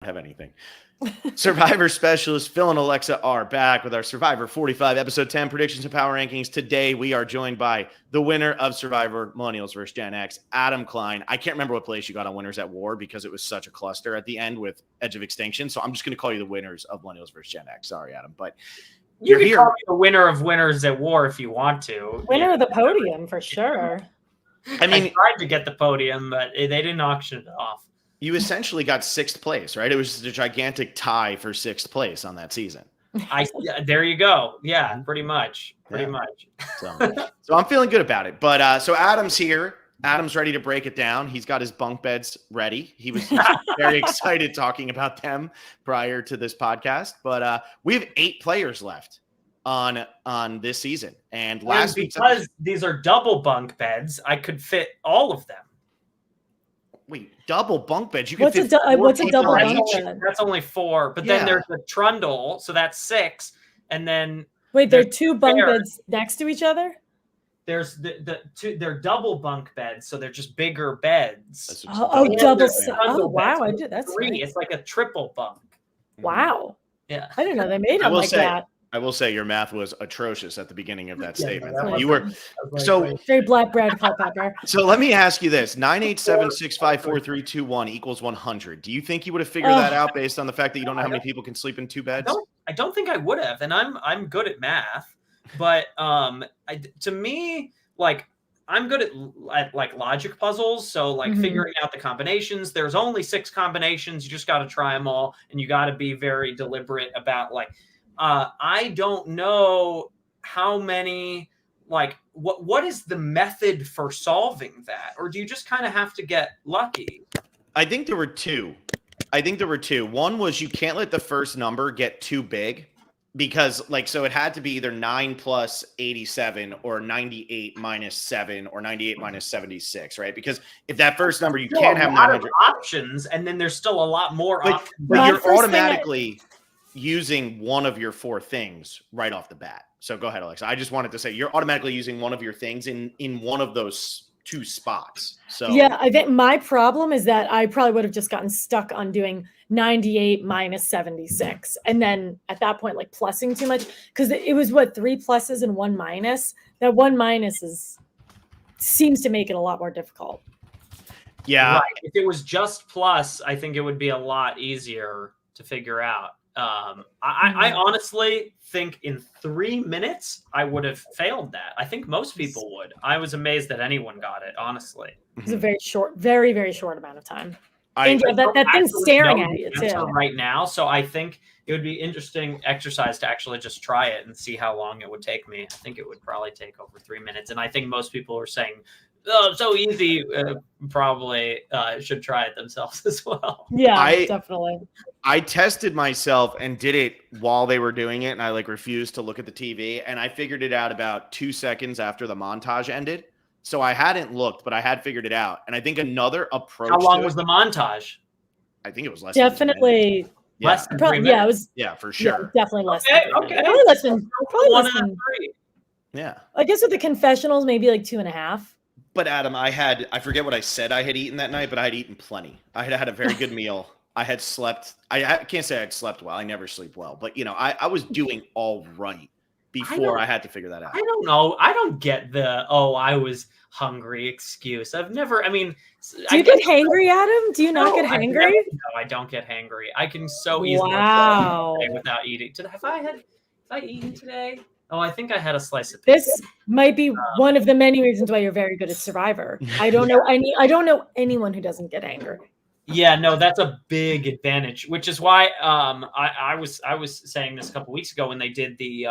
have anything. Survivor specialist Phil and Alexa are back with our Survivor 45 episode 10 predictions and power rankings. Today we are joined by the winner of Survivor Millennials vs. Gen X, Adam Klein. I can't remember what place you got on Winners at War because it was such a cluster at the end with Edge of Extinction. So I'm just going to call you the winners of Millennials vs. Gen X. Sorry, Adam, but you can call me the winner of Winners at War if you want to. Winner of the podium for sure. I tried to get the podium, but they didn't auction it off. You essentially got 6th place, right? It was a gigantic tie for 6th place on that season. There you go. Yeah, pretty much. So I'm feeling good about it. But so Adam's here. Adam's ready to break it down. He's got his bunk beds ready. He was very excited talking about them prior to this podcast. But we have 8 players left on this season. And last week, because these are double bunk beds, I could fit all of them. Wait, double bunk beds? You can fit what's a double bunk bed? That's only 4. But then there's a trundle, so that's 6. And then wait, there are 2 bunk beds next to each other? There's the 2. They're double bunk beds, so they're just bigger beds. Double. Oh, wow! I did. That's 3. Nice. It's like a triple bunk. Wow. Yeah. I didn't know they made them like that. I will say your math was atrocious at the beginning of that statement. You were very black bread, Culpepper. So let me ask you this: 987654321 equals 100. Do you think you would have figured that out based on the fact that you don't know how many people can sleep in 2 beds? I don't think I would have, and I'm good at math, but to me, like I'm good at like logic puzzles. So like figuring out the combinations. There's only 6 combinations. You just got to try them all, and you got to be very deliberate about like. I don't know how many, like, what is the method for solving that? Or do you just kind of have to get lucky? I think there were 2. One was you can't let the first number get too big because, like, so it had to be either 9 plus 87 or 98 minus 7 or 98 minus 76, right? Because if that first number, you can't have 900 options, and then there's still a lot more options. But you're automatically using one of your 4 things right off the bat. So go ahead, Alexa. I just wanted to say you're automatically using one of your things in one of those 2 spots. So yeah, I think my problem is that I probably would have just gotten stuck on doing 98 minus 76. And then at that point, like plussing too much, because it was 3 pluses and 1 minus. That 1 minus seems to make it a lot more difficult. Yeah. Right. If it was just plus, I think it would be a lot easier to figure out. I honestly think in 3 minutes, I would have failed that. I think most people would. I was amazed that anyone got it, honestly. It was a very short, very, very short amount of time. And that thing's staring at you, too. Right now, so I think it would be interesting exercise to actually just try it and see how long it would take me. I think it would probably take over 3 minutes. And I think most people are saying, oh, so easy, probably should try it themselves as well. Yeah, definitely. I tested myself and did it while they were doing it, and I refused to look at the TV, and I figured it out about 2 seconds after the montage ended. So I hadn't looked, but I had figured it out. And I think another approach. How long was the montage? I think it was less. Definitely. Less than 3 minutes. Yeah, it was. Yeah, for sure. Yeah, definitely less. Okay. Probably less than 3. Yeah. I guess with the confessionals, maybe 2.5. But Adam, I forget what I said I had eaten that night, but I had eaten plenty. I had a very good meal. I had slept. I can't say I'd slept well. I never sleep well, but I was doing all right before I had to figure that out. I don't know. I don't get the I was hungry excuse. I've never. I mean, do you get hangry, Adam? Do you not get hangry? No, I don't get hangry. I can so easily without eating. Have I eaten today? Oh, I think I had a slice of pizza. This might be one of the many reasons why you're very good at Survivor. I don't know anyone who doesn't get angry. Yeah, no, that's a big advantage, which is why I was saying this a couple weeks ago when they did the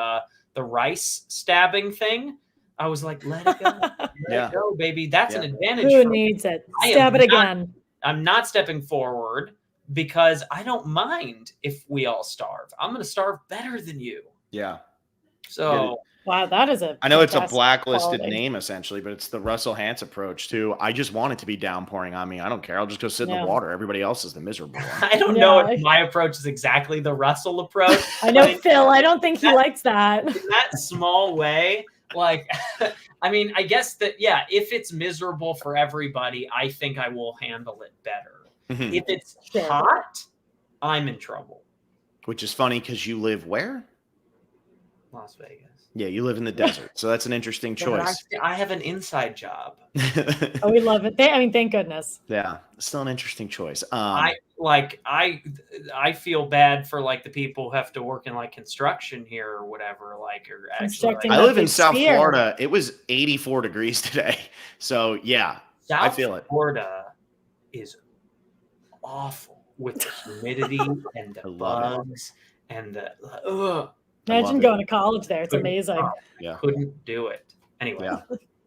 rice stabbing thing. I was like, let it go. Let it go, baby. That's an advantage. Who needs it? Stab it again. I'm not stepping forward because I don't mind if we all starve. I'm going to starve better than you. Yeah. So wow, that is I know it's a blacklisted name essentially, but it's the Russell Hantz approach too. I just want it to be downpouring on me. I don't care. I'll just go sit in the water. Everybody else is the miserable one. I don't know if my approach is exactly the Russell approach. I know Phil. I don't think he likes that. In that small way, I mean, I guess that if it's miserable for everybody, I think I will handle it better. Mm-hmm. If it's hot, I'm in trouble. Which is funny because you live where? Las Vegas. Yeah, you live in the desert. So that's an interesting Yeah, but choice. I have an inside job. Oh, we love it. Thank goodness. Yeah, still an interesting choice. I feel bad for like the people who have to work in like construction here or whatever, like, or actually Constructing like, I live in big South sphere. Florida. It was 84 degrees today. So yeah, South I feel it. Florida is awful with the humidity and the bugs and the Imagine going to college there. It's amazing. Yeah. Couldn't do it. Anyway. Yeah.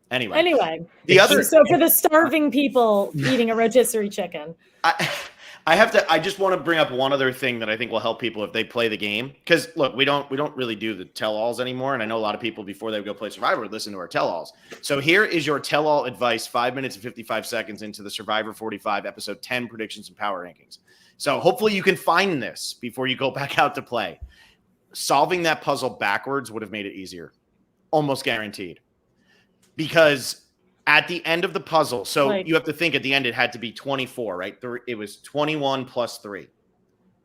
Anyway. The other so for the starving people eating a rotisserie chicken. I just want to bring up one other thing that I think will help people if they play the game. Because look, we don't really do the tell-alls anymore. And I know a lot of people before they go play Survivor listen to our tell-alls. So here is your tell-all advice, 5 minutes and 55 seconds into the Survivor 45 episode 10 predictions and power rankings. So hopefully you can find this before you go back out to play. Solving that puzzle backwards would have made it easier. Almost guaranteed. Because at the end of the puzzle, so you have to think at the end it had to be 24, right? It was 21 plus 3.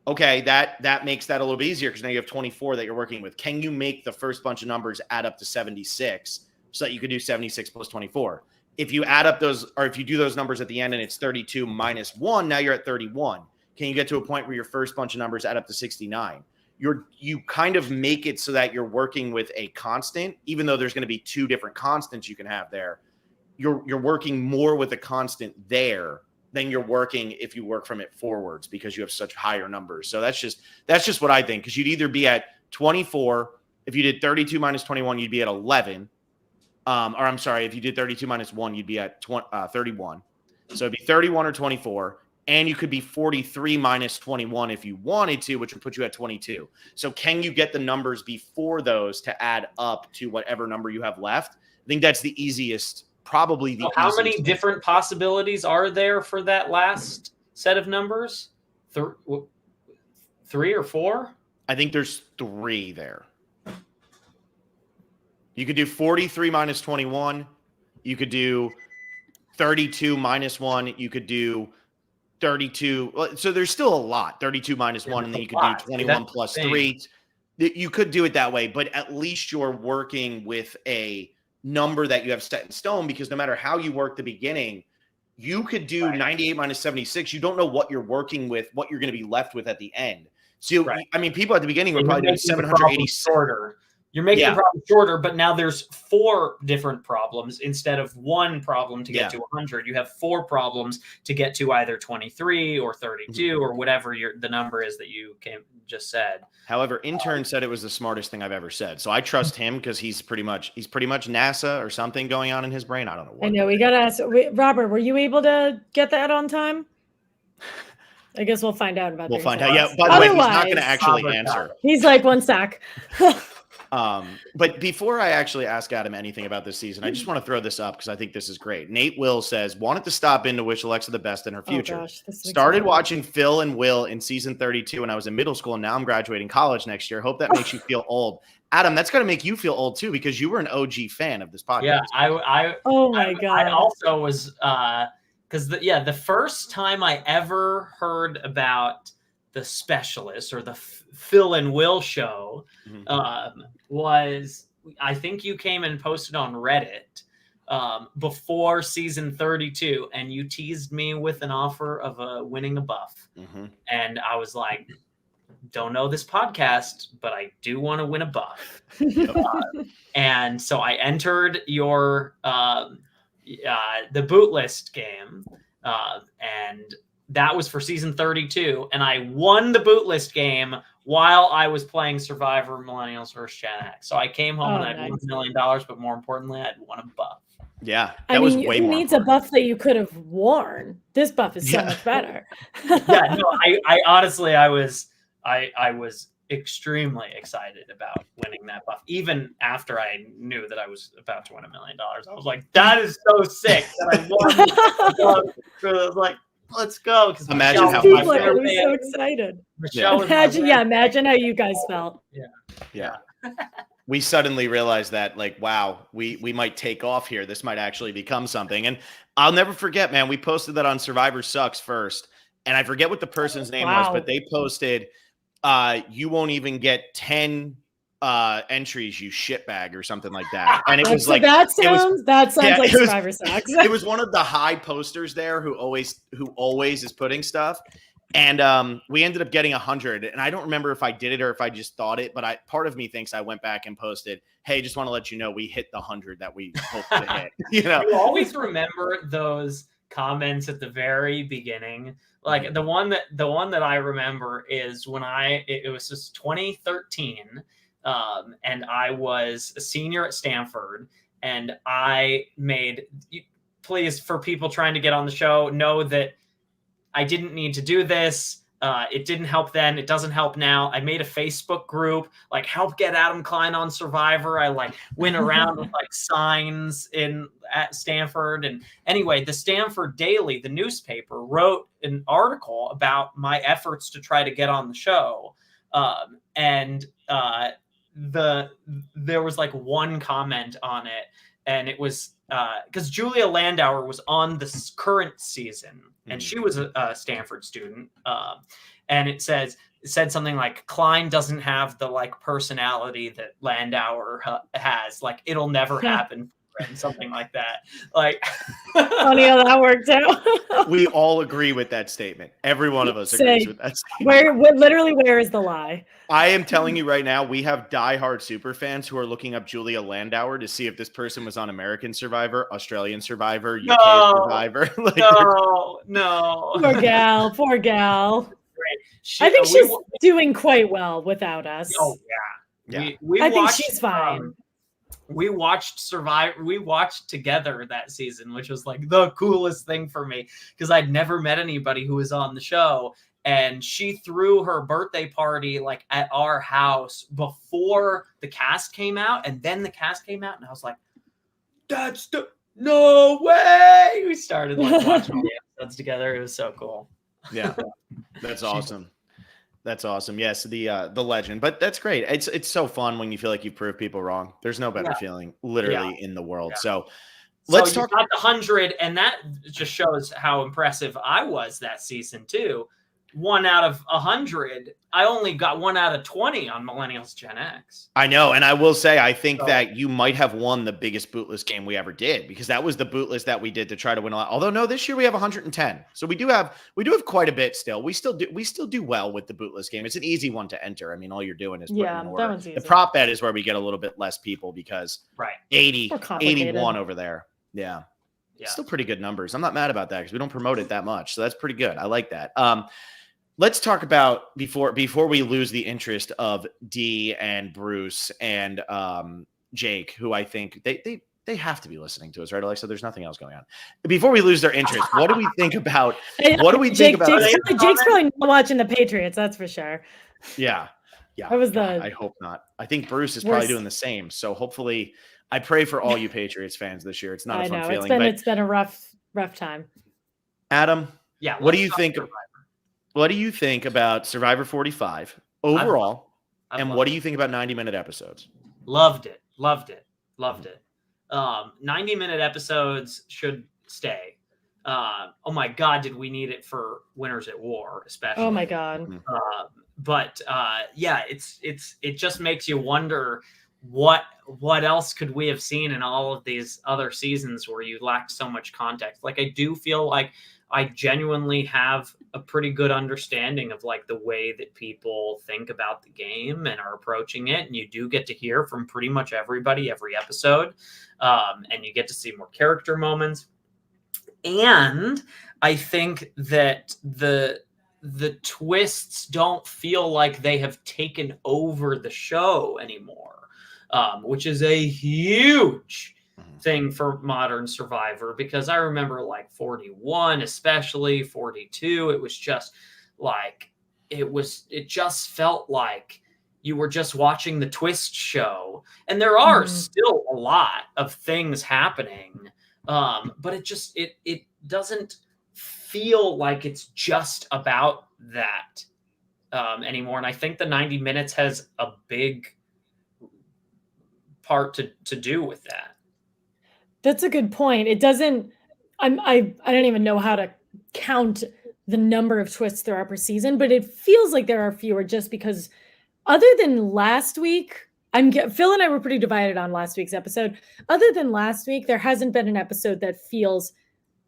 Okay, that makes that a little bit easier because now you have 24 that you're working with. Can you make the first bunch of numbers add up to 76 so that you could do 76 plus 24? If you add up those, or if you do those numbers at the end and it's 32 minus 1, now you're at 31. Can you get to a point where your first bunch of numbers add up to 69? You kind of make it so that you're working with a constant, even though there's going to be 2 different constants you can have there. You're working more with a constant there than you're working if you work from it forwards because you have such higher numbers. So that's just what I think. Because you'd either be at 24 if you did 32 minus 21, you'd be at 11. Or I'm sorry, if you did 32 minus 1, you'd be at 31. So it'd be 31 or 24. And you could be 43 minus 21 if you wanted to, which would put you at 22. So can you get the numbers before those to add up to whatever number you have left? I think that's the easiest, probably the easiest. How many different possibilities are there for that last set of numbers? 3 or 4? I think there's 3 there. You could do 43 minus 21. You could do 32 minus 1. You could do 32. So there's still a lot. 32 minus 1, and then you could do 21 plus 3. You could do it that way, but at least you're working with a number that you have set in stone, because no matter how you work the beginning, you could do 98 minus 76. You don't know what you're working with, what you're going to be left with at the end. So, I mean, people at the beginning were probably doing 780 shorter. You're making the problem shorter, but now there's 4 different problems instead of 1 problem to get to 100. You have 4 problems to get to either 23 or 32 or whatever the number is that you just said. However, intern said it was the smartest thing I've ever said. So I trust him because he's pretty much NASA or something going on in his brain. I don't know what. I know we got to ask Robert, were you able to get that on time? I guess we'll find out about that. We'll find out. Yeah, by the way, he's not going to actually answer. He's like, 1 sec. But before I actually ask Adam anything about this season, I just want to throw this up because I think this is great. Nate Will says, wanted to stop in to wish Alexa the best in her future. Started watching Phil and Will in season 32 when I was in middle school, and now I'm graduating college next year. Hope that makes you feel old. Adam, that's going to make you feel old too, because you were an OG fan of this podcast. Yeah, oh my God. I also was, because the first time I ever heard about the Specialist or the Phil and Will show was, I think you came and posted on Reddit before season 32, and you teased me with an offer of winning a buff. And I was like, don't know this podcast, but I do want to win a buff. And so I entered your the boot list game, and that was for season 32, and I won the boot list game while I was playing Survivor Millennials vs. Gen X. So I came home and I won $1 million, but more importantly, I'd won a buff. Yeah, that was way more. Who needs a buff that you could have worn? This buff is so much better. I honestly, I was extremely excited about winning that buff, even after I knew that I was about to win $1 million. I was like, that is so sick that I won. So I was like, let's go. Because imagine how people are so excited. Imagine how you guys felt. Yeah. We suddenly realized that, like, wow, we might take off here. This might actually become something. And I'll never forget, man, we posted that on Survivor Sucks first. and I forget what the person's name was, Wow. but they posted, you won't even get 10 entries, you shitbag, or something like that. And it was like, that sounds yeah, like it was- Survivor sucks. it was one of the high posters there who always is putting stuff. And we ended up getting 100. And I don't remember if I did it or if I just thought it, but part of me thinks I went back and posted, hey, just want to let you know we hit the 100 that we hoped to hit. You always remember those comments at the very beginning. Like the one that I remember is when it was just 2013. And I was a senior at Stanford, and I made, please, for people trying to get on the show, know that I didn't need to do this. It didn't help then. It doesn't help now. I made a Facebook group, like, help get Adam Klein on Survivor. I like went around with like signs at Stanford. And anyway, the Stanford Daily, the newspaper, wrote an article about my efforts to try to get on the show. There was like one comment on it, and it was because Julia Landauer was on the current season, and she was a Stanford student, and it said something like, Klein doesn't have the like personality that Landauer has, like it'll never happen, and something like that. Like, funny how that worked out. We all agree with that statement. Every one of us agrees with that statement. Where is the lie? I am telling you right now, we have diehard super fans who are looking up Julia Landauer to see if this person was on American Survivor, Australian Survivor, UK Survivor. Like, no. Poor gal. I think she's doing quite well without us. Oh yeah. I think she's fine. We watched Survivor. We watched together that season, which was like the coolest thing for me because I'd never met anybody who was on the show. And she threw her birthday party like at our house before the cast came out. And then the cast came out, and I was like, no way. We started like watching the episodes together. It was so cool. Yeah, that's awesome. That's awesome. Yes, the legend. But that's great. It's so fun when you feel like you prove people wrong. There's no better feeling literally in the world. Yeah. So let's talk about the 100, and that just shows how impressive I was that season too. 1 out of 100. I only got 1 out of 20 on Millennials Gen X. I know. And I will say, I think that you might have won the biggest bootless game we ever did, because that was the bootless that we did to try to win a lot. Although no, this year we have 110. So we do have quite a bit still. We still do well with the bootless game. It's an easy one to enter. I mean, all you're doing is putting in order. That one's easy. The prop bet is where we get a little bit less people because 81 over there. Yeah. Still pretty good numbers. I'm not mad about that because we don't promote it that much. So that's pretty good. I like that. Let's talk about before we lose the interest of Dee and Bruce and Jake, who I think they have to be listening to us, right, Alexa? There's nothing else going on. Before we lose their interest, what do we think about? Jake's probably not watching the Patriots. That's for sure. Yeah. I hope not. I think Bruce is probably doing the same. So hopefully, I pray for all you Patriots fans this year. It's not a fun feeling. It's been a rough time. Adam, what do you think? What do you think about Survivor 45 overall? And what do you think about 90-minute episodes? Loved it. 90-minute episodes should stay. Oh my God, did we need it for Winners at War, especially? Oh my God. But it just makes you wonder what else could we have seen in all of these other seasons where you lacked so much context. Like, I do feel like I genuinely have a pretty good understanding of like the way that people think about the game and are approaching it. And you do get to hear from pretty much everybody every episode. And you get to see more character moments. And I think that the twists don't feel like they have taken over the show anymore, which is a huge thing for modern Survivor, because I remember like 41, especially 42, it was just like it just felt like you were just watching the twist show, and there are still a lot of things happening, but it doesn't feel like it's just about that anymore. And I think the 90 minutes has a big part to do with that. That's a good point. It doesn't, I don't even know how to count the number of twists there are per season, but it feels like there are fewer just because other than last week, Phil and I were pretty divided on last week's episode. Other than last week, there hasn't been an episode that feels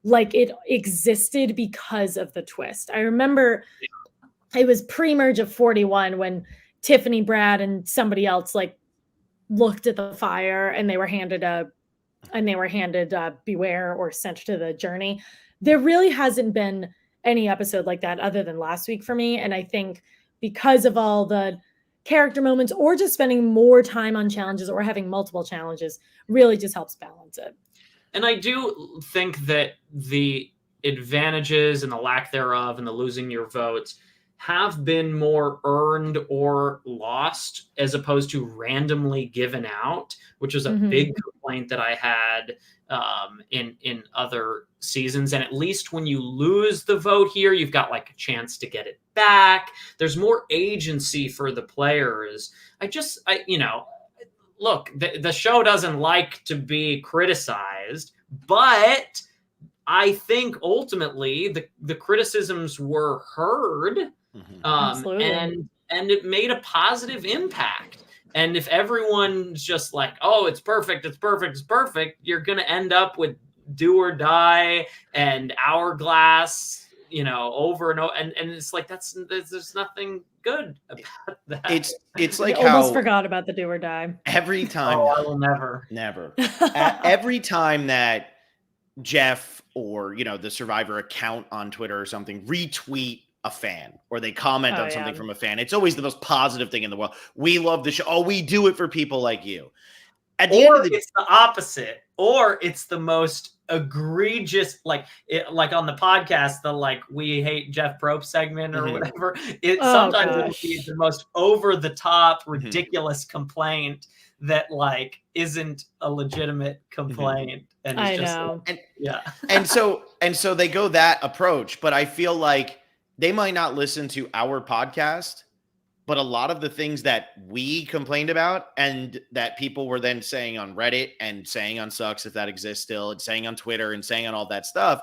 like it existed because of the twist. I remember it was pre-merge of 41 when Tiffany, Brad, and somebody else like looked at the fire and they were handed Beware or sent to the journey. There really hasn't been any episode like that other than last week for me. And I think because of all the character moments or just spending more time on challenges or having multiple challenges really just helps balance it. And I do think that the advantages and the lack thereof and the losing your votes have been more earned or lost as opposed to randomly given out, which was a big complaint that I had in other seasons. And at least when you lose the vote here, you've got like a chance to get it back. There's more agency for the players. Look, the show doesn't like to be criticized, but I think ultimately the criticisms were heard, and it made a positive impact. And if everyone's just like, oh, it's perfect, you're going to end up with do or die and hourglass, over and over. And it's like, there's nothing good about that. It's like I almost forgot about the do or die. Every time. I will never. Every time that Jeff or, the Survivor account on Twitter or something retweet a fan or they comment on something from a fan, it's always the most positive thing in the world. We love the show. Oh, we do it for people like you. It's the opposite, or it's the most egregious, like on the podcast, the we hate Jeff Probst segment or whatever. Sometimes it'll be the most over the top, ridiculous complaint that isn't a legitimate complaint. And it's know. And so they go that approach, but I feel like they might not listen to our podcast, but a lot of the things that we complained about and that people were then saying on Reddit and saying on Sucks, if that exists still, and saying on Twitter and saying on all that stuff,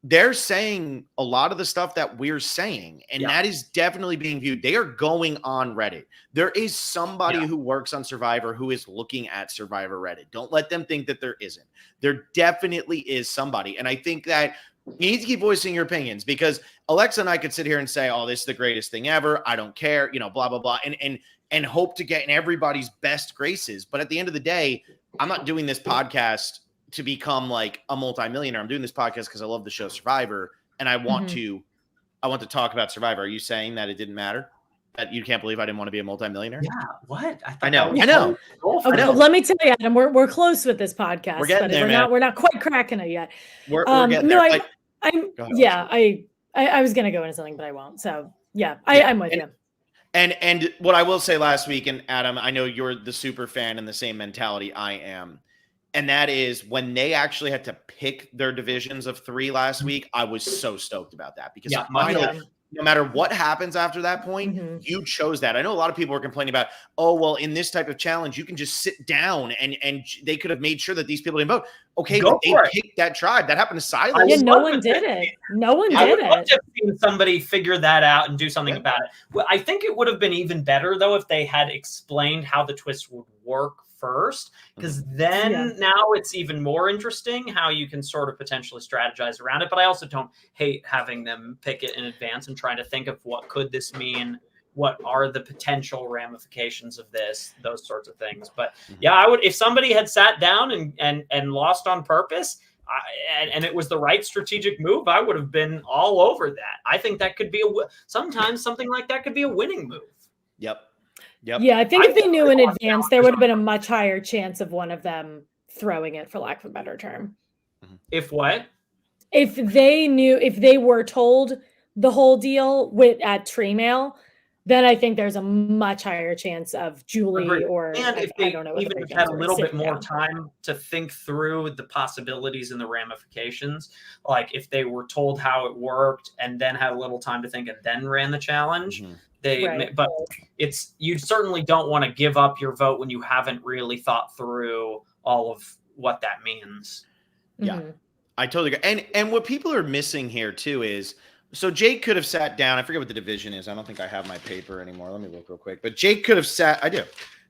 they're saying a lot of the stuff that we're saying. And that is definitely being viewed. They are going on Reddit. There is somebody who works on Survivor who is looking at Survivor Reddit. Don't let them think that there isn't. There definitely is somebody. And I think that you need to keep voicing your opinions, because Alexa and I could sit here and say, oh, this is the greatest thing ever. I don't care, blah, blah, blah. And hope to get in everybody's best graces. But at the end of the day, I'm not doing this podcast to become like a multimillionaire. I'm doing this podcast because I love the show Survivor. And I want to talk about Survivor. Are you saying that it didn't matter? That you can't believe I didn't want to be a multimillionaire? Yeah. What? I know. Okay, let me tell you, Adam, we're close with this podcast. We're getting there, man. We're not quite cracking it yet. We're getting there. I was gonna go into something, but I won't. So I'm with you. And what I will say last week, and Adam, I know you're the super fan and the same mentality I am. And that is when they actually had to pick their divisions of 3 last week, I was so stoked about that, because finally, no matter what happens after that point, you chose that. I know a lot of people were complaining about, oh, well, in this type of challenge, you can just sit down and they could have made sure that these people didn't vote. Okay, but they picked that tribe. That happened to Silas. Yeah, no one did it. I would love to have seen somebody figure that out and do something about it. Well, I think it would have been even better, though, if they had explained how the twist would work first, because then now it's even more interesting how you can sort of potentially strategize around it. But I also don't hate having them pick it in advance and trying to think of what could this mean, what are the potential ramifications of this, those sorts of things. But I would, if somebody had sat down and lost on purpose, and it was the right strategic move, I would have been all over that. I think that could be sometimes something like that could be a winning move. Yep. Yeah, I think if they knew in advance, there would have been a much higher chance of one of them throwing it, for lack of a better term. If what? If they were told the whole deal at Tree Mail, then I think there's a much higher chance of Julie or if they even had a little bit more time to think through the possibilities and the ramifications, like if they were told how it worked and then had a little time to think and then ran the challenge. But you certainly don't want to give up your vote when you haven't really thought through all of what that means. Yeah, I totally agree. And what people are missing here too is So Jake could have sat down. I forget what the division is. I don't think I have my paper anymore. Let me look real quick. But Jake could have sat. I do.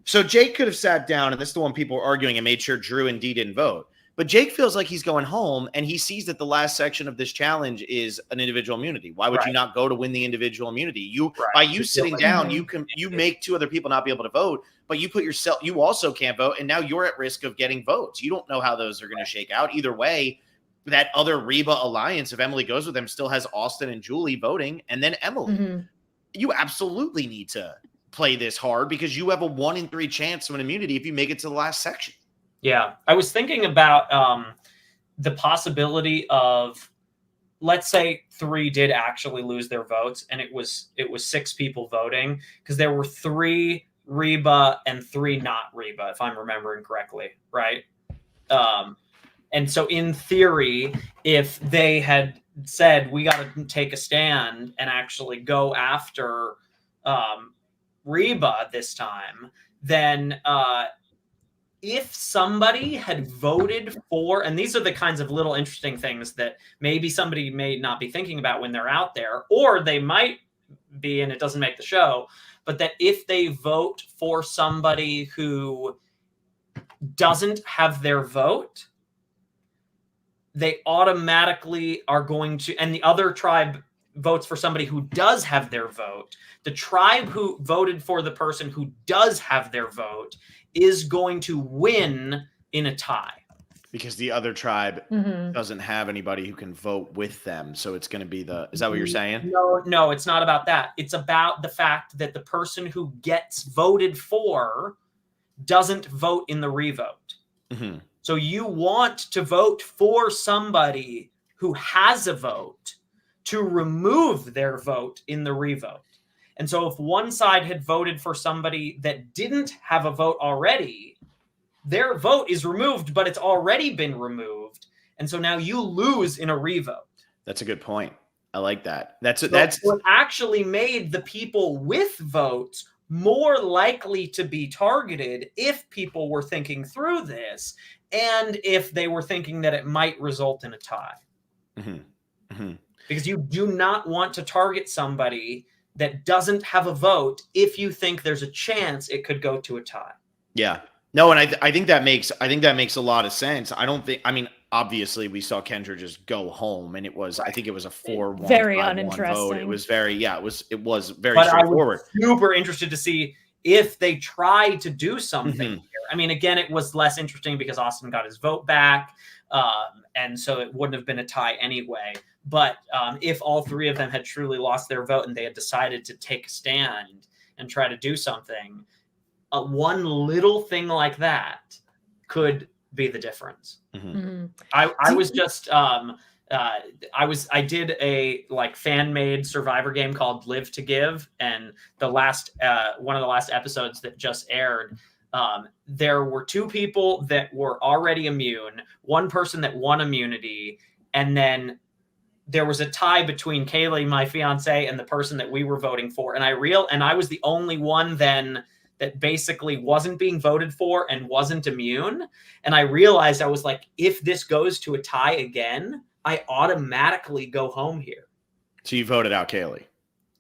So Jake could have sat down, and this is the one people were arguing, and made sure Drew and D didn't vote. But Jake feels like he's going home, and he sees that the last section of this challenge is an individual immunity. Why would you not go to win the individual immunity? By you sitting down, you make two other people not be able to vote, but you put yourself. You also can't vote, and now you're at risk of getting votes. You don't know how those are going to shake out. Either way, that other Reba alliance, if Emily goes with them, still has Austin and Julie voting, and then Emily. You absolutely need to play this hard because you have a 1 in 3 chance of an immunity if you make it to the last section. Yeah, I was thinking about the possibility of, let's say 3 did actually lose their votes, and it was 6 people voting because there were 3 Reba and 3 not Reba, if I'm remembering correctly, right? And so in theory, if they had said, we got to take a stand and actually go after Reba this time, then if somebody had voted for, and these are the kinds of little interesting things that maybe somebody may not be thinking about when they're out there, or they might be, and it doesn't make the show, but that if they vote for somebody who doesn't have their vote, they automatically are going to, and the other tribe votes for somebody who does have their vote, the tribe who voted for the person who does have their vote is going to win in a tie. Because the other tribe doesn't have anybody who can vote with them. So it's going to be is that what you're saying? No, it's not about that. It's about the fact that the person who gets voted for doesn't vote in the revote. So you want to vote for somebody who has a vote to remove their vote in the revote. And so if one side had voted for somebody that didn't have a vote already, their vote is removed, but it's already been removed. And so now you lose in a revote. That's a good point. I like that. That's what actually made the people with votes more likely to be targeted if people were thinking through this and if they were thinking that it might result in a tie. Because you do not want to target somebody that doesn't have a vote if you think there's a chance it could go to a tie. Yeah. No, and I think that makes a lot of sense. Obviously we saw Kendra just go home, and I think it was a 4-1 very 5-1 uninteresting vote. It was very very but straightforward. I was super interested to see if they try to do something here. I mean, again, it was less interesting because Austin got his vote back, and so it wouldn't have been a tie anyway. But if all 3 of them had truly lost their vote and they had decided to take a stand and try to do something, one little thing like that could be the difference. I was just I did a fan-made Survivor game called Live to Give, and the last one of the last episodes that just aired, there were 2 people that were already immune, one person that won immunity, and then there was a tie between Kaylee, my fiance, and the person that we were voting for. And I was the only one then that basically wasn't being voted for and wasn't immune. And I realized, I was like, if this goes to a tie again, I automatically go home here. So you voted out Kaylee.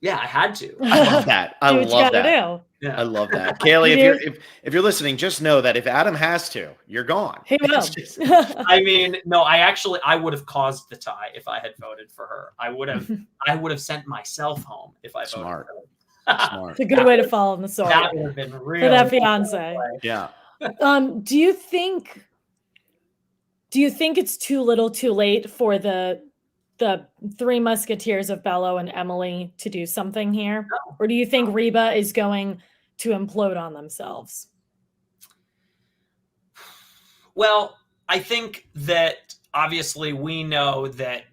Yeah, I had to. I love that. I love that. Yeah. I love that. Kaylee, if you're listening, just know that if Adam has to, you're gone. He will. I mean, no, I would have caused the tie if I had voted for her. I would have sent myself home if I voted for her. Smart. It's a good way to fall in the sword. That would have been really for that fiance. Yeah. Do you think it's too little too late for the 3 musketeers of Bello and Emily to do something here? No. Or do you think Reba is going to implode on themselves? Well, I think that obviously we know that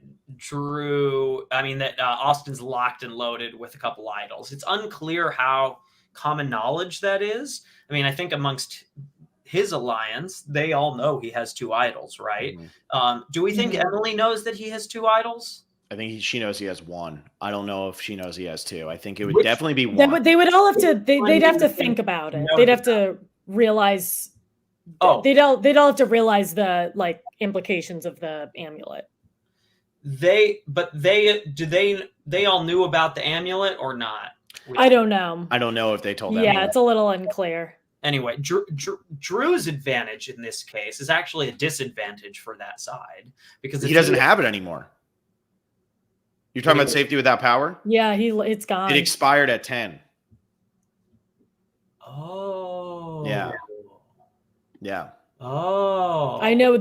Austin's locked and loaded with a couple idols. It's unclear how common knowledge that is. I mean, I think amongst his alliance, they all know he has 2 idols, right? Do we think Emily knows that he has 2 idols? I think she knows he has 1. I don't know if she knows he has 2. I think it would definitely be 1. They would all have to. They'd have to think about it. They'd have to realize. They'd all have to realize the implications of the amulet. Do they they all knew about the amulet or not? I don't know. I don't know if they told them. Yeah, it's a little unclear. Anyway, Drew's advantage in this case is actually a disadvantage for that side because he doesn't have it anymore. You're talking about safety without power? Yeah, it's gone. It expired at 10. Oh. Yeah. Yeah. Oh. I know.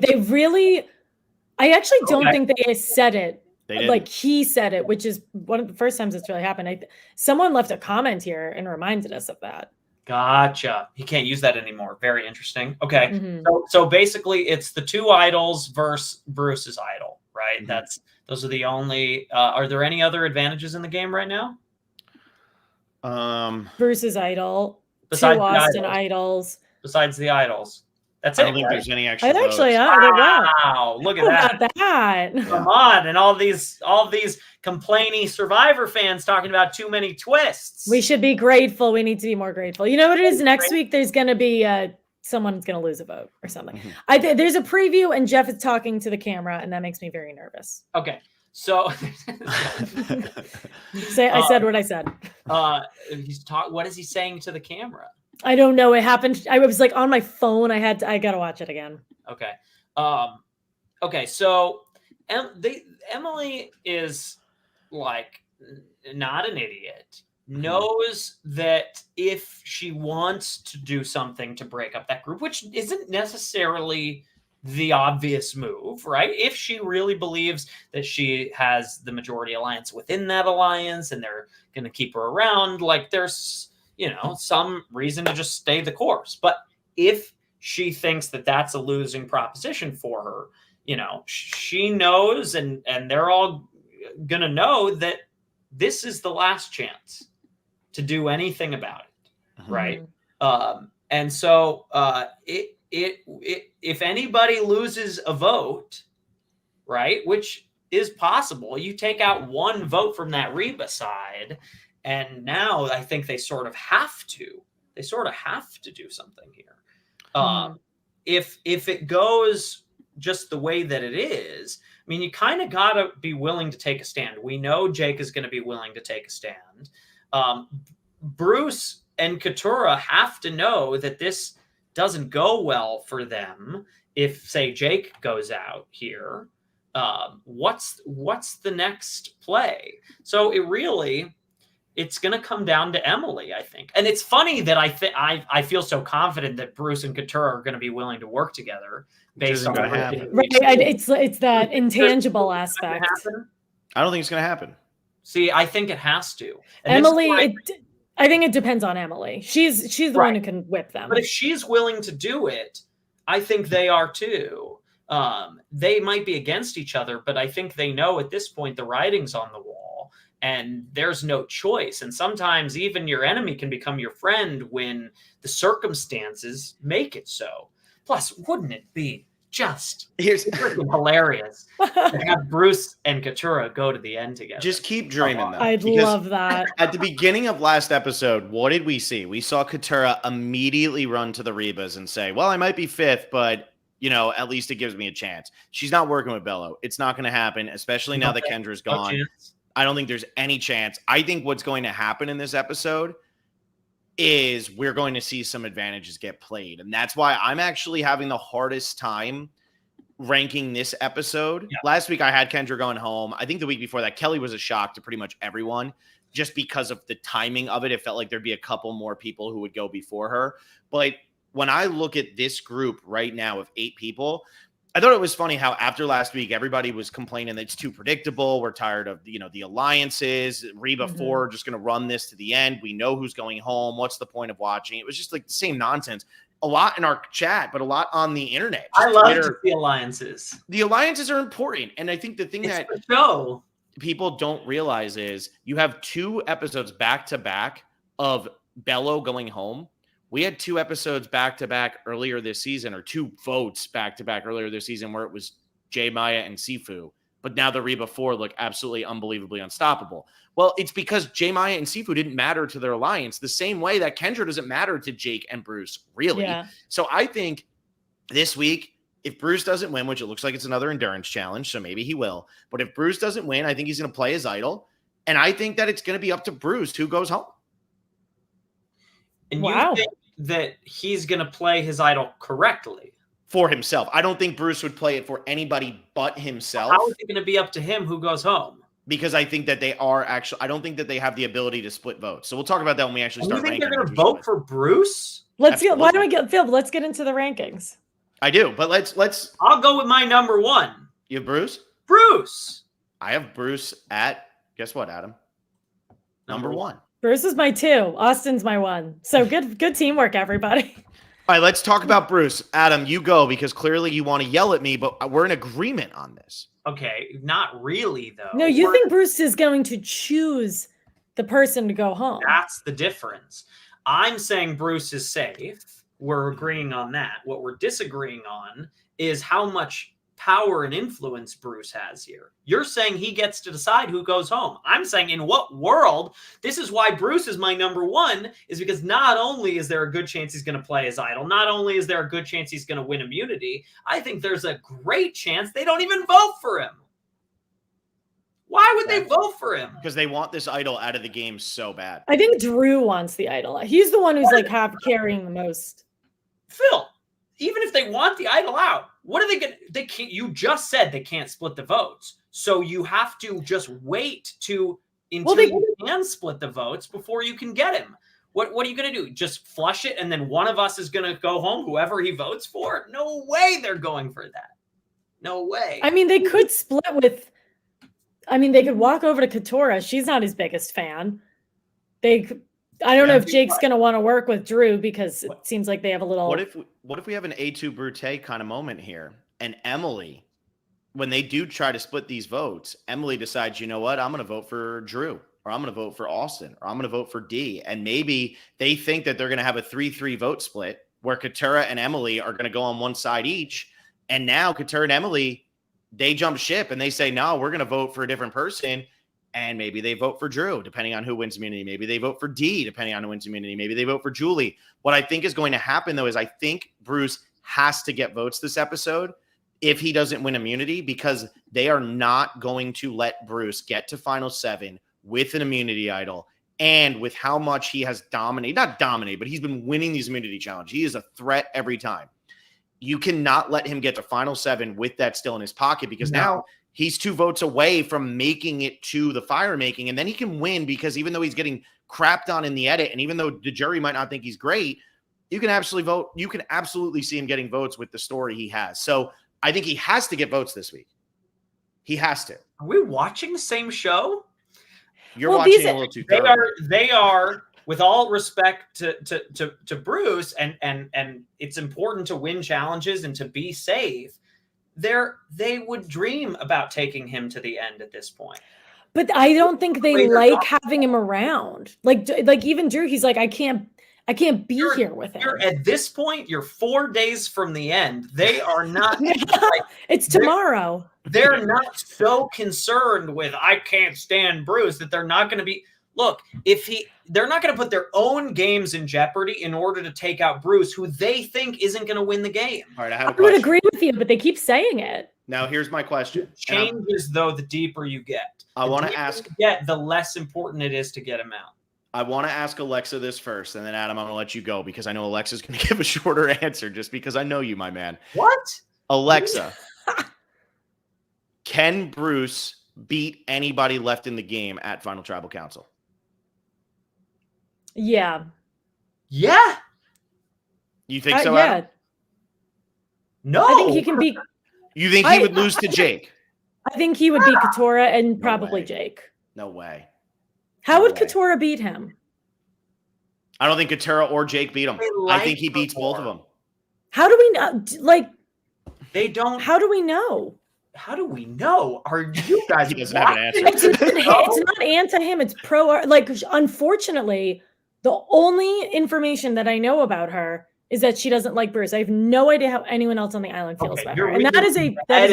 I actually don't think they said it. They didn't. Like he said it, which is one of the first times it's really happened. Someone left a comment here and reminded us of that. Gotcha. He can't use that anymore. Very interesting. Okay. Mm-hmm. So basically it's the two idols versus Bruce's idol, right? Mm-hmm. Those are the only, are there any other advantages in the game right now? Bruce's idol, besides two Austin idols. Besides the idols. That's I it. don't think right? there's any extra. Wow, look at that. Come on. And all these complaining Survivor fans talking about too many twists. We should be grateful. We need to be more grateful. You know what it is? Next week there's going to be someone's going to lose a vote or something. Mm-hmm. There's a preview and Jeff is talking to the camera and that makes me very nervous. Okay. So I said what I said. What is he saying to the camera? I don't know. It happened. I was like on my phone. I got to watch it again. Okay. Okay. So Emily is like not an idiot, knows that if she wants to do something to break up that group, which isn't necessarily the obvious move, right? If she really believes that she has the majority alliance within that alliance and they're going to keep her around, like there's, some reason to just stay the course. But if she thinks that that's a losing proposition for her, she knows and they're all going to know that this is the last chance to do anything about it. Right. And so if anybody loses a vote, right, which is possible, you take out one vote from that Reba side, and now I think they sort of have to. They sort of have to do something here. If it goes just the way that it is, I mean, you kind of got to be willing to take a stand. We know Jake is going to be willing to take a stand. Bruce and Keturah have to know that this doesn't go well for them if, say, Jake goes out here. What's the next play? So it's going to come down to Emily, I think. And it's funny that I feel so confident that Bruce and Keturah are going to be willing to work together based on happen. Right. It's that intangible aspect. I don't think it's going to happen. See, I think it has to. And Emily, I think it depends on Emily. She's the one who can whip them. But if she's willing to do it, I think they are too. They might be against each other, but I think they know at this point the writing's on the wall and there's no choice. And sometimes even your enemy can become your friend when the circumstances make it so. Plus, wouldn't it be just freaking hilarious to have Bruce and Keturah go to the end together? Just keep dreaming, though. I'd love that. At the beginning of last episode, what did we see? We saw Keturah immediately run to the Rebas and say, well, I might be fifth, but, at least it gives me a chance. She's not working with Bello. It's not going to happen, especially now that Kendra's gone. I don't think there's any chance. I think what's going to happen in this episode is we're going to see some advantages get played. And that's why I'm actually having the hardest time ranking this episode. Yeah. Last week I had Kendra going home. I think the week before that, Kelly was a shock to pretty much everyone just because of the timing of it. It felt like there'd be a couple more people who would go before her. But when I look at this group right now of 8 people, I thought it was funny how after last week, everybody was complaining that it's too predictable. We're tired of, the alliances. Reba 4 just going to run this to the end. We know who's going home. What's the point of watching? It was just like the same nonsense. A lot in our chat, but a lot on the internet. I love the alliances. The alliances are important. And I think the thing that people don't realize is you have 2 episodes back to back of Bello going home. We had 2 episodes back-to-back earlier this season, or 2 votes back-to-back earlier this season where it was J Maya and Sifu. But now the Reba 4 look absolutely unbelievably unstoppable. Well, it's because J Maya and Sifu didn't matter to their alliance the same way that Kendra doesn't matter to Jake and Bruce, really. Yeah. So I think this week, if Bruce doesn't win, which it looks like it's another endurance challenge, so maybe he will. But if Bruce doesn't win, I think he's going to play his idol. And I think that it's going to be up to Bruce who goes home. And you think that he's going to play his idol correctly? For himself. I don't think Bruce would play it for anybody but himself. How is it going to be up to him who goes home? Because I think that they are actually, I don't think that they have the ability to split votes. So we'll talk about that when we actually start ranking. You think they're going to vote for Bruce? Let's get, why don't we get Phil? Let's get into the rankings. I do, but let's. I'll go with my number one. You have Bruce? Bruce. I have Bruce at, guess what, Adam? Number one. Bruce is my 2. Austin's my 1. So good teamwork, everybody. All right, let's talk about Bruce. Adam, you go, because clearly you want to yell at me, but we're in agreement on this. Okay, not really, though. No, you think Bruce is going to choose the person to go home. That's the difference. I'm saying Bruce is safe. We're agreeing on that. What we're disagreeing on is how much power and influence Bruce has here. You're saying he gets to decide who goes home. I'm saying in what world? This is why Bruce is my number one, is because not only is there a good chance he's going to play his idol, not only is there a good chance he's going to win immunity, I think there's a great chance they don't even vote for him. Why would they vote for him? Because they want this idol out of the game so bad. I think Drew wants the idol. He's the one who's like carrying the most. Phil, even if they want the idol out, what are they going to, they can't, you just said they can't split the votes. So you have to just wait until you can split the votes before you can get him. What are you going to do? Just flush it and then one of us is going to go home, whoever he votes for? No way they're going for that. No way. I mean, they could split with, they could walk over to Katora. She's not his biggest fan. I don't know if Jake's going to want to work with Drew because it seems like they have a little. What if we have an A2 Brute kind of moment here, and Emily, when they do try to split these votes, Emily decides, you know what, I'm going to vote for Drew, or I'm going to vote for Austin, or I'm going to vote for D, and maybe they think that they're going to have a 3-3 vote split where Katura and Emily are going to go on one side each, and now Katura and Emily, they jump ship and they say, no, we're going to vote for a different person. And maybe they vote for Drew, depending on who wins immunity. Maybe they vote for D, depending on who wins immunity. Maybe they vote for Julie. What I think is going to happen, though, is I think Bruce has to get votes this episode if he doesn't win immunity, because they are not going to let Bruce get to Final 7 with an immunity idol and with how much he has not dominated, but he's been winning these immunity challenges. He is a threat every time. You cannot let him get to Final 7 with that still in his pocket, because now he's 2 votes away from making it to the fire making, and then he can win, because even though he's getting crapped on in the edit, and even though the jury might not think he's great, you can absolutely see him getting votes with the story he has. So I think he has to get votes this week. He has to. Are we watching the same show? You're watching a little too thoroughly. They are, with all respect to Bruce, and it's important to win challenges and to be safe. They would dream about taking him to the end at this point. But I don't think they like having him around. Like even Drew, he's like, I can't be here with him. At this point, you're 4 days from the end. They are not. It's tomorrow. They're not so concerned with, I can't stand Bruce, that they're not going to be. Look, they're not going to put their own games in jeopardy in order to take out Bruce, who they think isn't going to win the game. All right, I would agree with you, but they keep saying it. Now, here's my question. It changes, though, the deeper you get. I want to ask. The less important it is to get him out. I want to ask Alexa this first, and then, Adam, I'm going to let you go, because I know Alexa's going to give a shorter answer, just because I know you, my man. What? Alexa, can Bruce beat anybody left in the game at Final Tribal Council? Yeah. Yeah. You think so, yeah. Adam? No. I think he can beat. You think he would lose to Jake? I think he would beat Katora and probably Jake. No way. How would Katora beat him? I don't think Katura or Jake beat him. I think he beats both of them. How do we know? They don't. How do we know? How do we know? Are you guys? He doesn't have an answer. It's not anti him. It's pro. Like, unfortunately, the only information that I know about her is that she doesn't like Bruce. I have no idea how anyone else on the island feels about her, and that is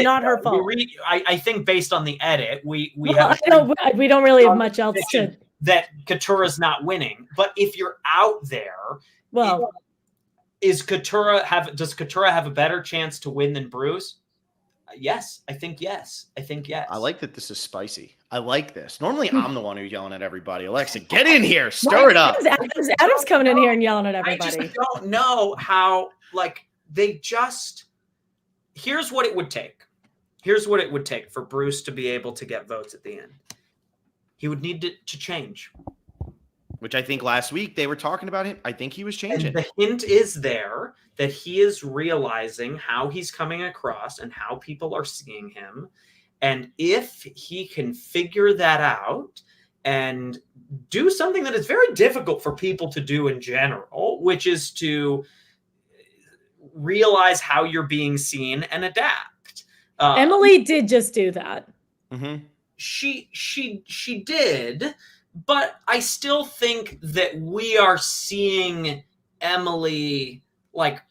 not her fault. I think based on the edit, we don't really have much else to. That Katura's not winning, but if you're out there, does Katura have a better chance to win than Bruce? Yes. I think yes. I like that this is spicy. I like this. Normally, I'm the one who's yelling at everybody. Alexa, get in here. Stir it up. Adam's coming in here and yelling at I everybody. just don't know how, like, here's what it would take. Here's what it would take for Bruce to be able to get votes at the end. He would need to change. Which I think last week they were talking about him. I think he was changing. And the hint is there that he is realizing how he's coming across and how people are seeing him. And if he can figure that out and do something that is very difficult for people to do in general, which is to realize how you're being seen and adapt. Emily did just do that. Mm-hmm. She did, but I still think that we are seeing Emily, like,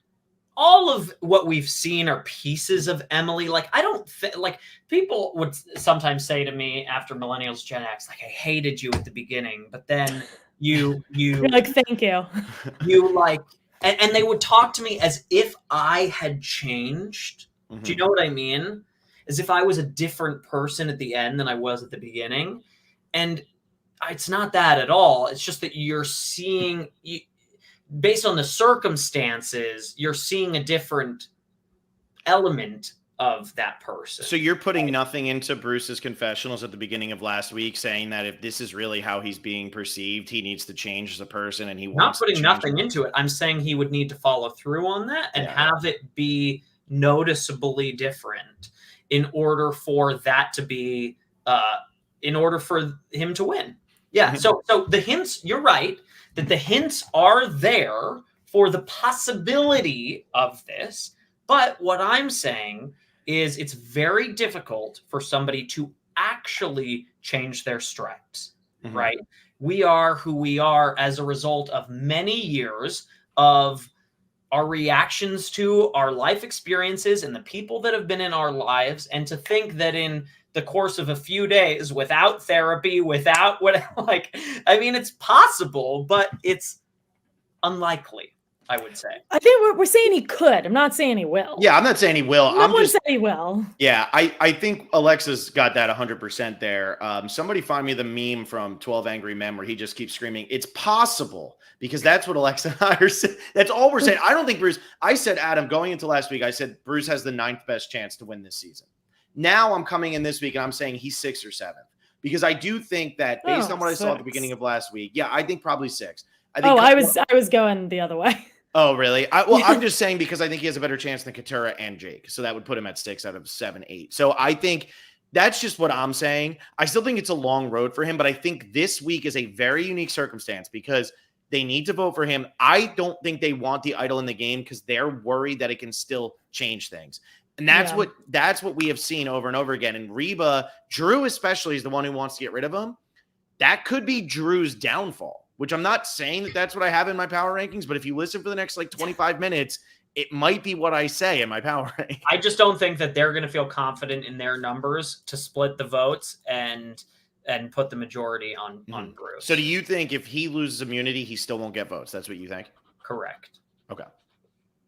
all of what we've seen are pieces of Emily. Like, I don't think, like, people would sometimes say to me after Millennials Gen X, like, I hated you at the beginning, but then you're like, thank you. You like, and they would talk to me as if I had changed. Mm-hmm. Do you know what I mean? As if I was a different person at the end than I was at the beginning. And it's not that at all. It's just that you're seeing, based on the circumstances, you're seeing a different element of that person. So you're putting nothing into Bruce's confessionals at the beginning of last week, saying that if this is really how he's being perceived, he needs to change as a person, and he not wants putting to nothing into it. I'm saying he would need to follow through on that and have it be noticeably different in order for that to be, in order for him to win. Yeah. So the hints, you're right, that the hints are there for the possibility of this. But what I'm saying is it's very difficult for somebody to actually change their stripes, right? We are who we are as a result of many years of our reactions to our life experiences and the people that have been in our lives. And to think that in the course of a few days, without therapy, without what, like, I mean, it's possible, but it's unlikely, I would say. I think we're saying he could. I'm not saying he will. Yeah, I'm not saying he will. No one said he will. Yeah, I think Alexa's got that 100% there. Somebody find me the meme from 12 Angry Men where he just keeps screaming, "It's possible," because that's what Alexa and I are saying. That's all we're saying. I don't think Bruce, I said, Adam, going into last week, I said Bruce has the 9th best chance to win this season. Now I'm coming in this week and I'm saying he's 6th or 7th, because I do think that based on what I saw at the beginning of last week, I think probably 6. I was going the other way. Oh, really? I'm just saying because I think he has a better chance than Katura and Jake. So that would put him at 6 out of 7, 8. So I think that's just what I'm saying. I still think it's a long road for him, but I think this week is a very unique circumstance because they need to vote for him. I don't think they want the idol in the game because they're worried that it can still change things. And that's what we have seen over and over again. And Reba, Drew especially, is the one who wants to get rid of him. That could be Drew's downfall, which I'm not saying that that's what I have in my power rankings, but if you listen for the next 25 minutes, it might be what I say in my power ranking. I just don't think that they're going to feel confident in their numbers to split the votes and put the majority on Bruce. So do you think if he loses immunity, he still won't get votes? That's what you think? Correct. Okay.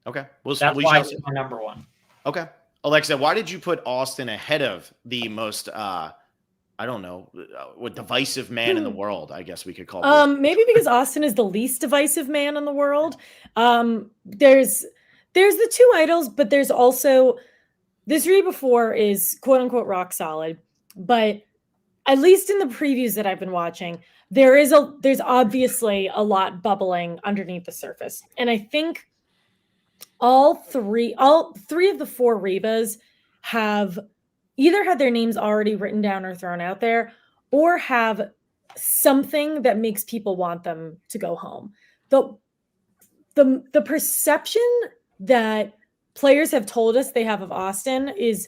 That's why he's my number 1. Okay. Alexa, why did you put Austin ahead of the most, I don't know, what divisive man in the world, I guess we could call it. Maybe because Austin is the least divisive man in the world. There's the 2 idols, but there's also this Reba 4 is quote unquote rock solid, but at least in the previews that I've been watching, there's obviously a lot bubbling underneath the surface. And I think all three of the 4 Rebas have either had their names already written down or thrown out there, or have something that makes people want them to go home. The perception that players have told us they have of Austin it's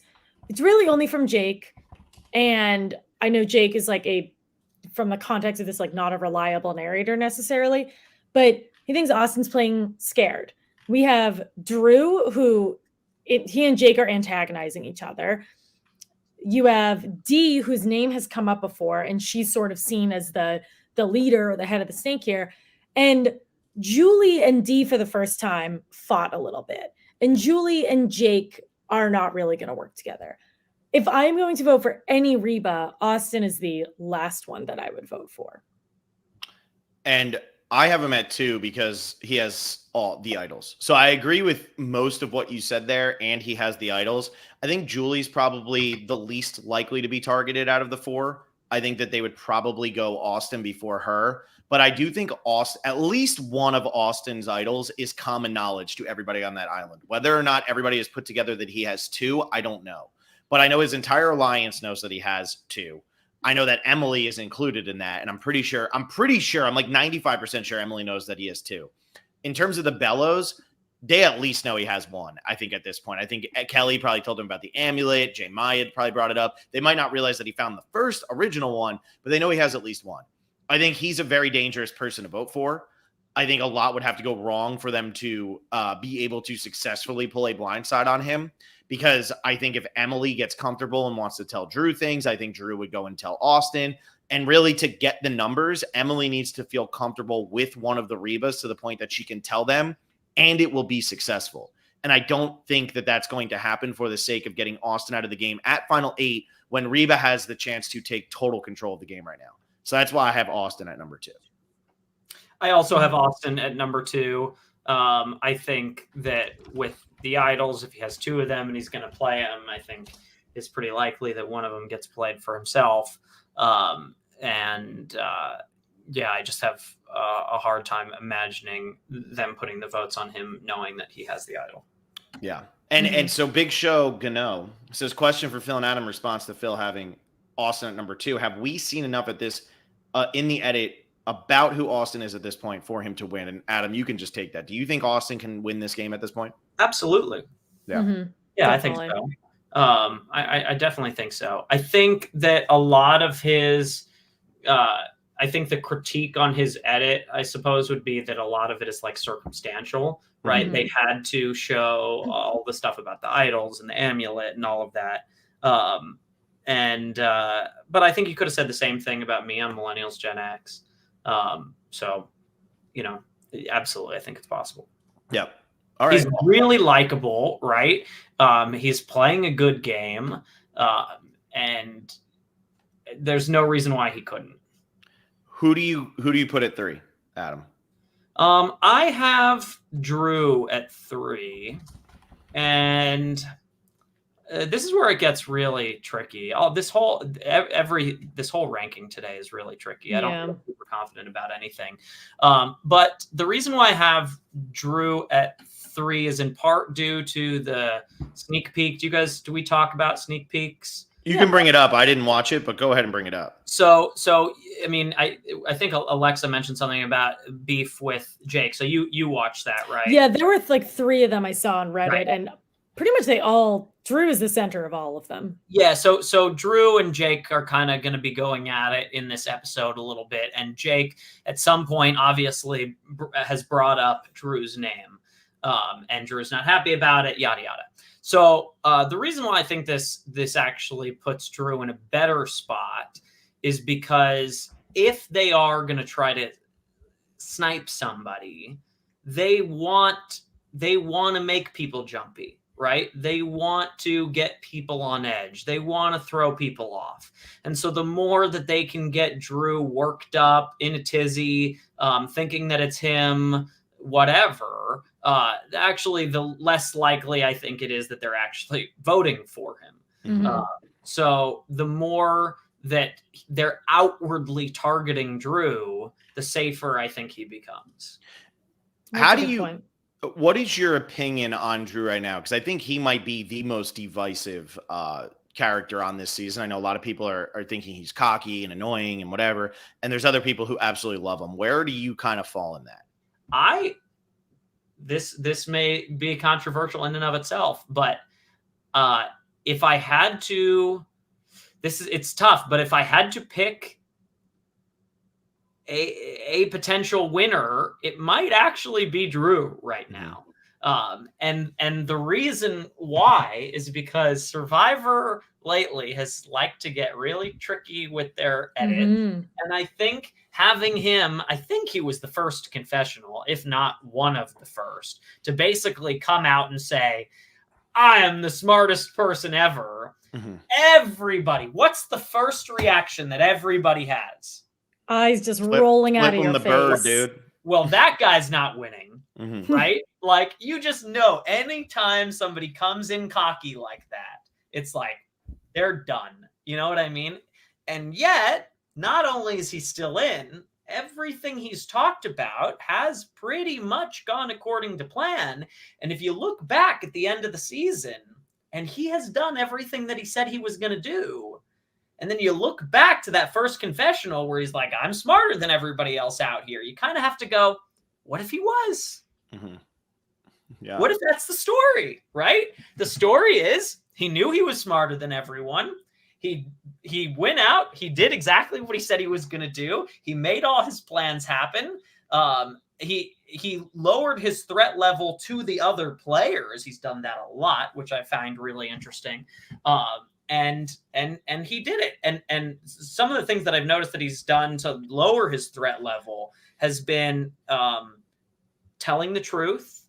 really only from Jake. And I know Jake is from the context of this, not a reliable narrator necessarily, but he thinks Austin's playing scared. We have Drew, he and Jake are antagonizing each other. You have Dee, whose name has come up before, and she's sort of seen as the leader or the head of the snake here. And Julie and Dee, for the first time, fought a little bit. And Julie and Jake are not really going to work together. If I'm going to vote for any Reba, Austin is the last one that I would vote for. And I have him at 2 because he has all the idols. So I agree with most of what you said there, and he has the idols. I think Julie's probably the least likely to be targeted out of the 4. I think that they would probably go Austin before her. But I do think at least one of Austin's idols is common knowledge to everybody on that island. Whether or not everybody has put together that he has 2, I don't know. But I know his entire alliance knows that he has 2. I know that Emily is included in that. And I'm like 95% sure Emily knows that he has 2. In terms of the Bellows, they at least know he has 1, I think, at this point. I think Kelly probably told him about the amulet. J. Maya probably brought it up. They might not realize that he found the first original one, but they know he has at least 1. I think he's a very dangerous person to vote for. I think a lot would have to go wrong for them to be able to successfully pull a blindside on him, because I think if Emily gets comfortable and wants to tell Drew things, I think Drew would go and tell Austin. And really, to get the numbers, Emily needs to feel comfortable with one of the Rebas to the point that she can tell them, and it will be successful. And I don't think that that's going to happen for the sake of getting Austin out of the game at Final 8 when Reba has the chance to take total control of the game right now. So that's why I have Austin at number 2. I also have Austin at number 2. I think that with the idols, if he has 2 of them and he's going to play them, I think it's pretty likely that one of them gets played for himself. I just have a hard time imagining them putting the votes on him, knowing that he has the idol. Yeah. And so Big Show Gano says, question for Phil and Adam, response to Phil having Austin at number 2. Have we seen enough at this in the edit about who Austin is at this point for him to win? And Adam, you can just take that. Do you think Austin can win this game at this point? Absolutely. Yeah. Mm-hmm. Yeah, Definitely. I think so. I definitely think so. I think that a lot of his, I think the critique on his edit, I suppose, would be that a lot of it is like circumstantial, right? Mm-hmm. They had to show all the stuff about the idols and the amulet and all of that. But I think you could have said the same thing about me on Millennials Gen X. Absolutely, I think it's possible. Yep. All right. He's really likable, right? He's playing a good game, and there's no reason why he couldn't. Who do you put at 3, Adam? I have Drew at 3, and this is where it gets really tricky. This whole ranking today is really tricky. I don't feel super confident about anything. But the reason why I have Drew at 3 is in part due to the sneak peek. Do we talk about sneak peeks? You can bring it up. I didn't watch it, but go ahead and bring it up. So I mean, I think Alexa mentioned something about beef with Jake. So you watched that, right? Yeah, there were like 3 of them I saw on Reddit, Right. and pretty much Drew is the center of all of them. Yeah, so Drew and Jake are kind of going to be going at it in this episode a little bit, and Jake at some point obviously has brought up Drew's name, and Drew's not happy about it, yada yada. So the reason why I think this actually puts Drew in a better spot is because if they are going to try to snipe somebody, they want to make people jumpy, right? They want to get people on edge. They want to throw people off. And so the more that they can get Drew worked up in a tizzy, thinking that it's him, whatever, actually the less likely I think it is that they're actually voting for him. Mm-hmm. So the more that they're outwardly targeting Drew, the safer I think he becomes. What is your opinion on Drew right now? Because I think he might be the most divisive character on this season. I know a lot of people are thinking he's cocky and annoying and whatever, and there's other people who absolutely love him. Where do you kind of fall in that? This may be controversial in and of itself, but if I had to, it's tough, but if I had to pick a potential winner, it might actually be Drew right now. And the reason why is because Survivor lately has liked to get really tricky with their edits. Mm-hmm. And I think having him, I think he was the first confessional, if not one of the first, to basically come out and say, I am the smartest person ever. Mhm. Everybody, what's the first reaction that everybody has? Eyes just rolling out of Flip your the face. bird, dude. Well, that guy's not winning, Mhm. right? Like, you just know anytime somebody comes in cocky like that, it's like they're done. You know what I mean? And yet, not only is he still in, everything he's talked about has pretty much gone according to plan. And if you look back at the end of the season, and he has done everything that he said he was going to do, and then you look back to that first confessional where he's like, I'm smarter than everybody else out here. You kind of have to go, what if he was? Mhm. Yeah. What if that's the story, right? The story is he knew he was smarter than everyone. He went out. He did exactly what he said he was going to do. He made all his plans happen. He lowered his threat level to the other players. He's done that a lot, which I find really interesting. And he did it. And some of the things that I've noticed that he's done to lower his threat level has been telling the truth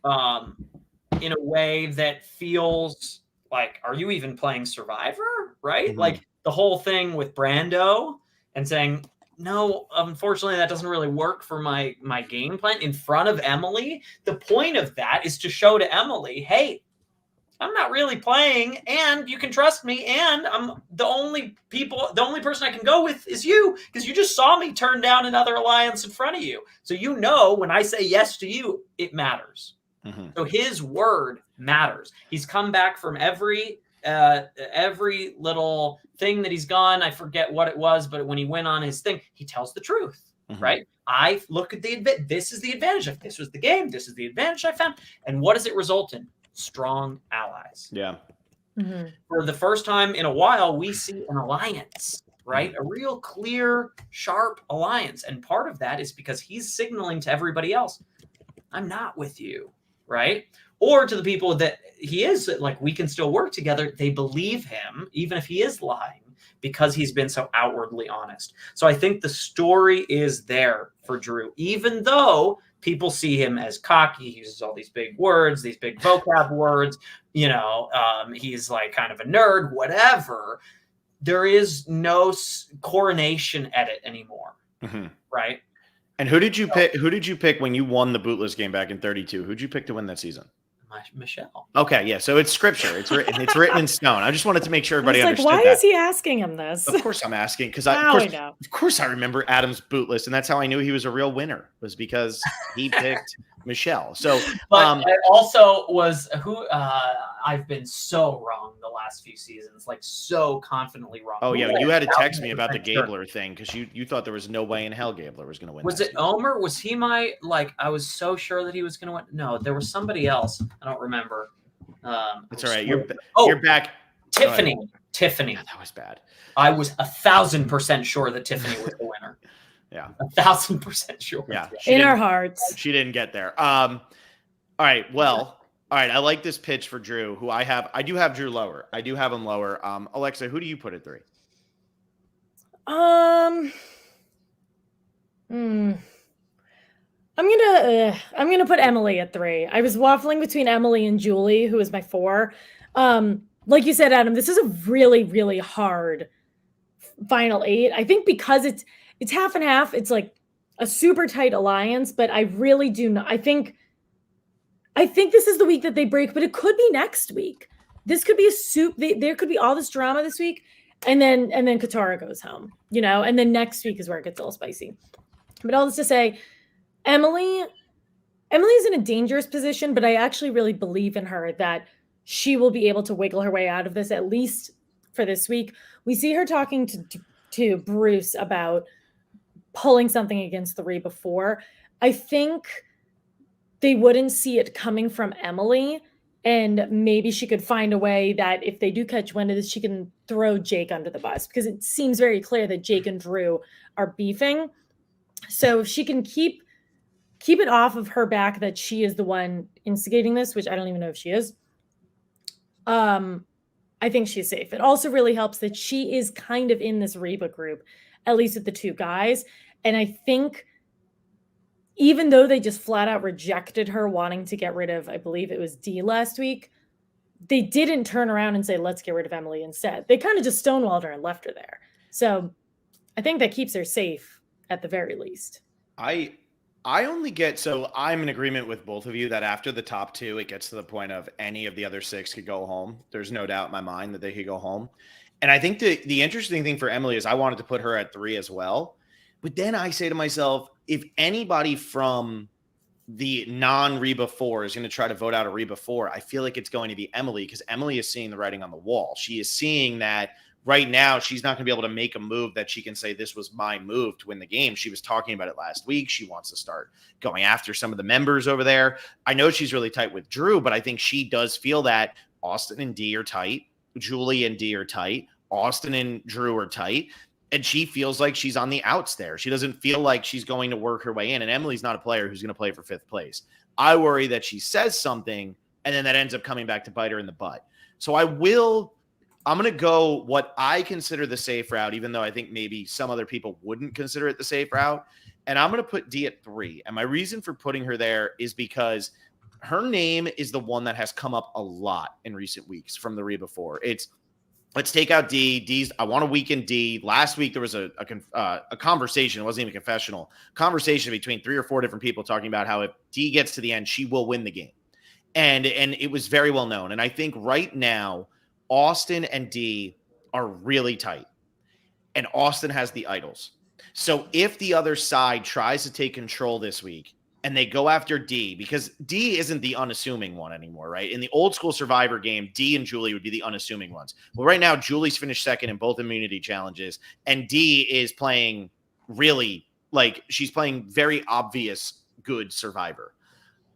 in a way that feels like, are you even playing Survivor? Right? Mhm. Like the whole thing with Brando and saying, no, unfortunately, that doesn't really work for my game plan in front of Emily. The point of that is to show to Emily, hey, I'm not really playing, and you can trust me, and I'm the only person I can go with is you, because you just saw me turn down another alliance in front of you. So you know when I say yes to you, it matters. Mhm. So his word matters. He's come back from every little thing that he's gone. I forget what it was, but when he went on his thing, he tells the truth, Mhm. right? I look at this is the advantage. If this was the game, this is the advantage I found. And what does it result in? Strong allies. Yeah. Mhm. For the first time in a while, we see an alliance, right? A real clear, sharp alliance. And part of that is because he's signaling to everybody else, I'm not with you, right? Or to the people that he is, like, we can still work together. They believe him, even if he is lying, because he's been so outwardly honest. So I think the story is there for Drew, even though people see him as cocky. He uses all these big words, these big vocab words, he's like kind of a nerd, whatever. There is no coronation edit anymore, Mhm. right? And who did you pick? Who did you pick when you won the bootless game back in 32? Who'd you pick to win that season? Michelle. Okay, yeah. So it's scripture. It's written. It's written in stone. I just wanted to make sure everybody It's like, understood why that. is he asking him this? Of course, I'm asking because Now we know. of course, I remember Adam's bootless, and that's how I knew he was a real winner. Was because he picked Michelle. So, But I also was I've been so wrong the last few seasons, like so confidently wrong. oh yeah, you had to text me about the Gabler thing because you thought there was no way in hell Gabler was going to win. Was that it season. Omer? Was he I was so sure that he was going to win. No, there was somebody else. I don't remember. It's all right. You're back. Tiffany. Tiffany. Yeah, that was bad. I was 1,000% sure that Tiffany was the winner. Yeah. 1,000% sure. Yeah. In our hearts. She didn't get there. All right. Well, all right. I like this pitch for Drew, who I do have Drew lower. I do have him lower. Alexa, who do you put at 3? I'm gonna put Emily at 3. I was waffling between Emily and Julie, who is my 4. Like you said, Adam, this is a really, really hard final 8. I think because it's half and half. It's like a super tight alliance, but I really do not. I think this is the week that they break, but it could be next week. This could be a soup. There could be all this drama this week, and then Katara goes home, and then next week is where it gets all spicy. But all this to say, Emily's in a dangerous position, but I actually really believe in her that she will be able to wiggle her way out of this, at least for this week. We see her talking to Bruce about pulling something against the Reba before. I think they wouldn't see it coming from Emily, and maybe she could find a way that if they do catch wind of this, she can throw Jake under the bus, because it seems very clear that Jake and Drew are beefing. So if she can keep it off of her back that she is the one instigating this, which I don't even know if she is, I think she's safe. It also really helps that she is kind of in this Reba group, at least with the 2 guys. And I think even though they just flat out rejected her wanting to get rid of, I believe it was D last week, they didn't turn around and say, let's get rid of Emily instead. They kind of just stonewalled her and left her there. So I think that keeps her safe at the very least. I only get, so I'm in agreement with both of you that after the top 2, it gets to the point of any of the other 6 could go home. There's no doubt in my mind that they could go home. And I think the interesting thing for Emily is I wanted to put her at 3 as well. But then I say to myself, if anybody from the non-Reba 4 is going to try to vote out a Reba 4, I feel like it's going to be Emily, because Emily is seeing the writing on the wall. She is seeing that right now she's not going to be able to make a move that she can say, this was my move to win the game. She was talking about it last week. She wants to start going after some of the members over there. I know she's really tight with Drew, but I think she does feel that Austin and Dee are tight. Julie and Dee are tight. Austin and Drew are tight. And she feels like she's on the outs there. She doesn't feel like she's going to work her way in. And Emily's not a player who's going to play for 5th place. I worry that she says something and then that ends up coming back to bite her in the butt. So I'm going to go what I consider the safe route, even though I think maybe some other people wouldn't consider it the safe route. And I'm going to put Dee at 3. And my reason for putting her there is because her name is the one that has come up a lot in recent weeks from the Reba 4. It's, let's take out Dee. I want to weaken Dee. Last week, there was a conversation. It wasn't even a confessional conversation between 3 or 4 different people talking about how if Dee gets to the end, she will win the game. And it was very well known. And I think right now, Austin and Dee are really tight. And Austin has the idols. So if the other side tries to take control this week and they go after Dee, because Dee isn't the unassuming one anymore, right? In the old school Survivor game, Dee and Julie would be the unassuming ones. Well, right now, Julie's finished 2nd in both immunity challenges, and Dee is playing really, like, she's playing very obvious good Survivor.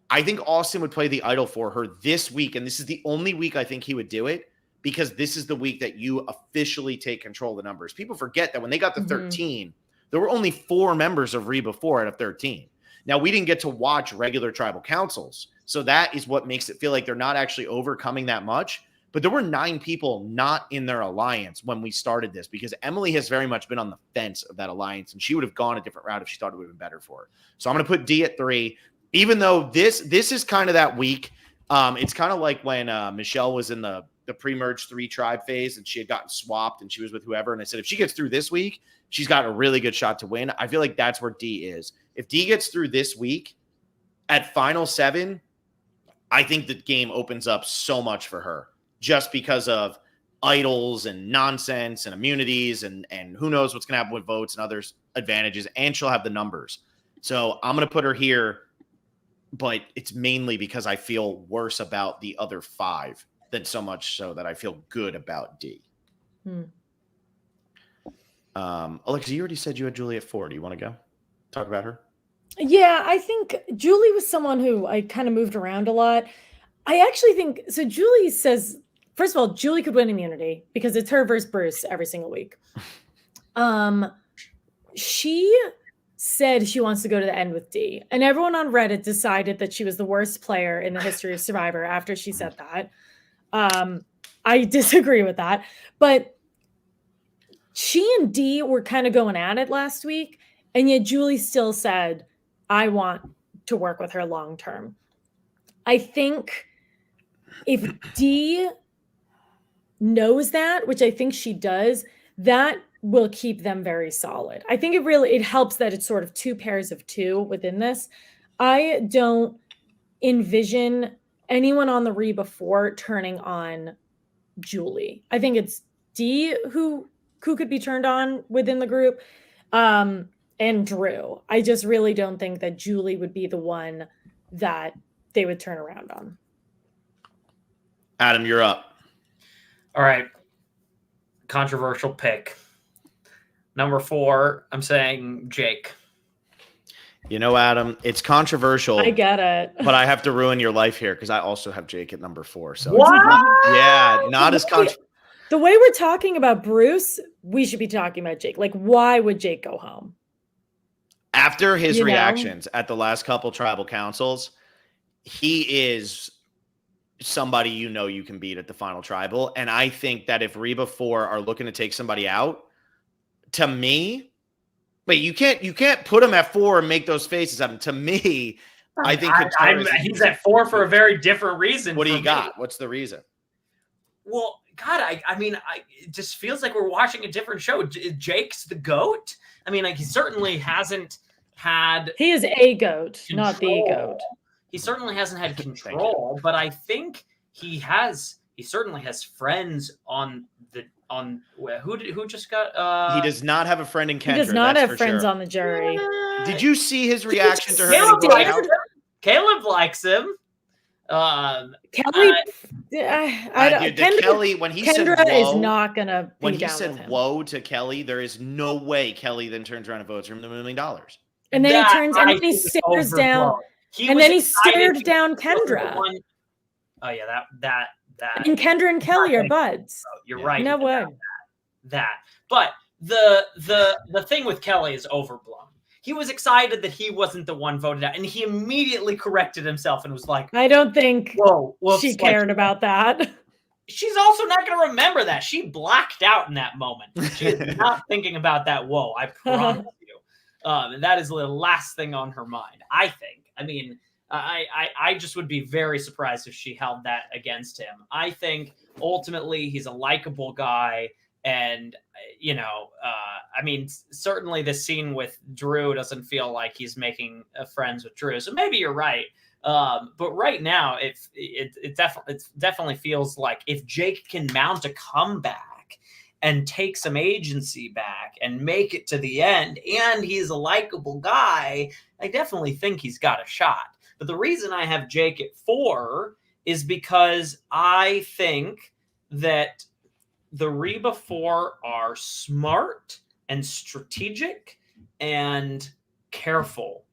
I think Austin would play the idol for her this week, and this is the only week I think he would do it, because this is the week that you officially take control of the numbers. People forget that when they got to 13, there were only 4 members of Reba 4 out of 13. Now, we didn't get to watch regular tribal councils, so that is what makes it feel like they're not actually overcoming that much. But there were 9 people not in their alliance when we started this, because Emily has very much been on the fence of that alliance, and she would have gone a different route if she thought it would have been better for her. So I'm going to put Dee at 3, even though this is kind of that week. It's kind of like when Michelle was in the pre-merge 3 tribe phase and she had gotten swapped and she was with whoever. And I said, if she gets through this week, she's got a really good shot to win. I feel like that's where Dee is. If Dee gets through this week at final 7, I think the game opens up so much for her just because of idols and nonsense and immunities and who knows what's going to happen with votes and others advantages. And she'll have the numbers. So I'm going to put her here, but it's mainly because I feel worse about the other 5 than so much so that I feel good about Dee. Alexa, you already said you had Julie at 4. Do you want to go talk about her? Yeah, I think Julie was someone who I kind of moved around a lot. I actually think, so Julie says, first of all, Julie could win immunity because it's her versus Bruce every single week. She said she wants to go to the end with Dee. And everyone on Reddit decided that she was the worst player in the history of Survivor after she said that. I disagree with that. But she and Dee were kind of going at it last week. And yet Julie still said, I want to work with her long term. I think if Dee knows that, which I think she does, that will keep them very solid. I think it helps that it's sort of 2 pairs of 2 within this. I don't envision anyone on the Reba 4 turning on Julie. I think it's Dee who could be turned on within the group, and Drew. I just really don't think that Julie would be the one that they would turn around on. Adam, you're up. All right. Controversial pick. Number 4, I'm saying Jake. You know, Adam, it's controversial. I get it. But I have to ruin your life here because I also have Jake at number 4. So what? Not as controversial. The way we're talking about Bruce, we should be talking about Jake. Like, why would Jake go home? After his reactions at the last couple tribal councils, he is somebody you can beat at the final tribal. And I think that if Reba 4 are looking to take somebody out, to me, but you can't put him at 4 and make those faces at him. To me, I think he's at 4 for a very different reason. What do you got? What's the reason? Well, God, I mean, it just feels like we're watching a different show. Jake's the GOAT. I mean, like, he certainly hasn't had. He is a goat, control. not the goat. He certainly hasn't had control, but I think he has. He certainly has friends on who just got. He does not have a friend in Kendra. He does not that's have for friends sure. on the jury. Did you see his reaction to her? Caleb getting likes voted him. out? Caleb likes him. Kelly, Kelly, when he said Kendra whoa, is not gonna. When he down with said him. whoa to Kelly, there is no way Kelly then turns around and votes for him $1 million. And then he turns and then he stares down. And then he stared down Kendra. Oh yeah, that. And Kendra and Kelly are buds. You're right. No way. That. But the thing with Kelly is overblown. He was excited that he wasn't the one voted out, and he immediately corrected himself and was like, I don't think she like, cared about that. She's also not going to remember that. She blacked out in that moment. She is not thinking about that. Whoa, I promise you. And that is the last thing on her mind, I think. I mean, I just would be very surprised if she held that against him. I think ultimately he's a likable guy. And, I mean, certainly this scene with Drew doesn't feel like he's making friends with Drew. So maybe you're right. But right now, it definitely feels like if Jake can mount a comeback and take some agency back and make it to the end, and he's a likable guy, I definitely think he's got a shot. But the reason I have Jake at 4 is because I think that the Reba 4 are smart and strategic and careful.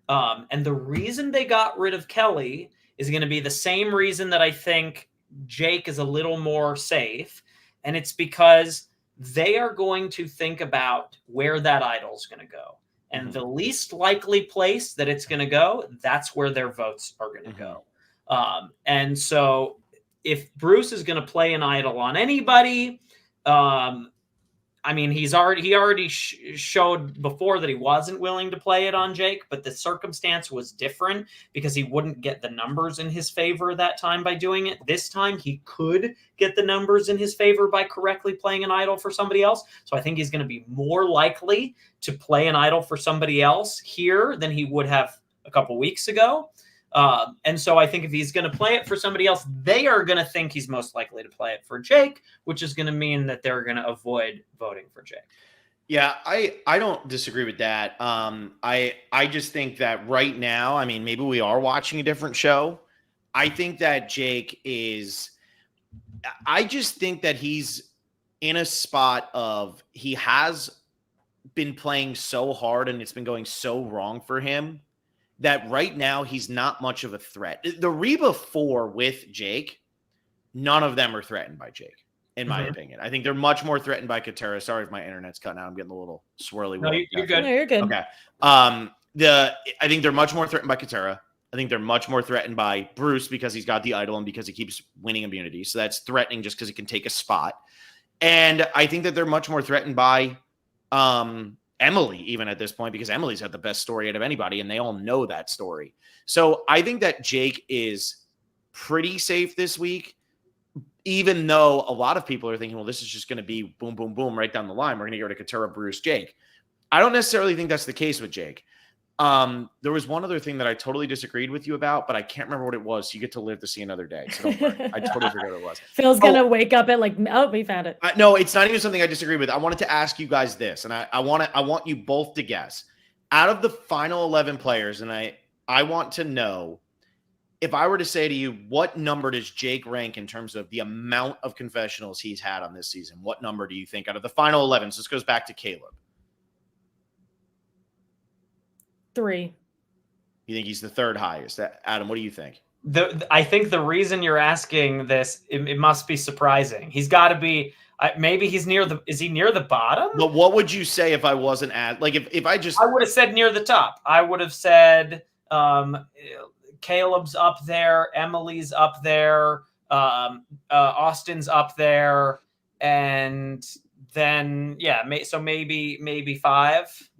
And the reason they got rid of Kelly is going to be the same reason that I think Jake is a little more safe. And it's because they are going to think about where that idol is going to go. And the least likely place that it's going to go, that's where their votes are going to go. And so if Bruce is going to play an idol on anybody, I mean, he already showed before that he wasn't willing to play it on Jake, but the circumstance was different because he wouldn't get the numbers in his favor that time by doing it. This time he could get the numbers in his favor by correctly playing an idol for somebody else. So I think he's going to be more likely to play an idol for somebody else here than he would have a couple weeks ago. And so I think if he's going to play it for somebody else, they are going to think he's most likely to play it for Jake, which is going to mean that they're going to avoid voting for Jake. Yeah, I don't disagree with that. I just think that right now, I mean, maybe we are watching a different show. I think that Jake is, I just think that he's in a spot of, he has been playing so hard and it's been going so wrong for him that right now he's not much of a threat. The Reba 4 with Jake, none of them are threatened by Jake, in my opinion. I think they're much more threatened by Katera. Sorry if my internet's cutting out. I'm getting a little swirly. No, you're good. No, you're good. Okay. I think they're much more threatened by Katera. I think they're much more threatened by Bruce because he's got the idol and because he keeps winning immunity. So that's threatening just because he can take a spot. And I think that they're much more threatened by Emily, even at this point, because Emily's had the best story out of anybody, and they all know that story. So I think that Jake is pretty safe this week, even though a lot of people are thinking, well, this is just going to be boom, boom, boom right down the line. We're going to go to Katera, Bruce, Jake. I don't necessarily think that's the case with Jake. There was one other thing that I totally disagreed with you about, but I can't remember what it was. So you get to live to see another day. So don't worry. I totally forgot what it was. Phil's going to wake up at we found it. No, it's not even something I disagree with. I wanted to ask you guys this, and I want you both to guess. Out of the final 11 players, and I want to know, if I were to say to you, what number does Jake rank in terms of the amount of confessionals he's had on this season? What number do you think out of the final 11? So this goes back to Caleb. 3. You think he's the third highest? Adam, what do you think? I think the reason you're asking this, it must be surprising. He's got to be, maybe he's is he near the bottom? But what would you say if I wasn't if I would have said near the top. I would have said Caleb's up there, Emily's up there, Austin's up there, and then, so maybe 5.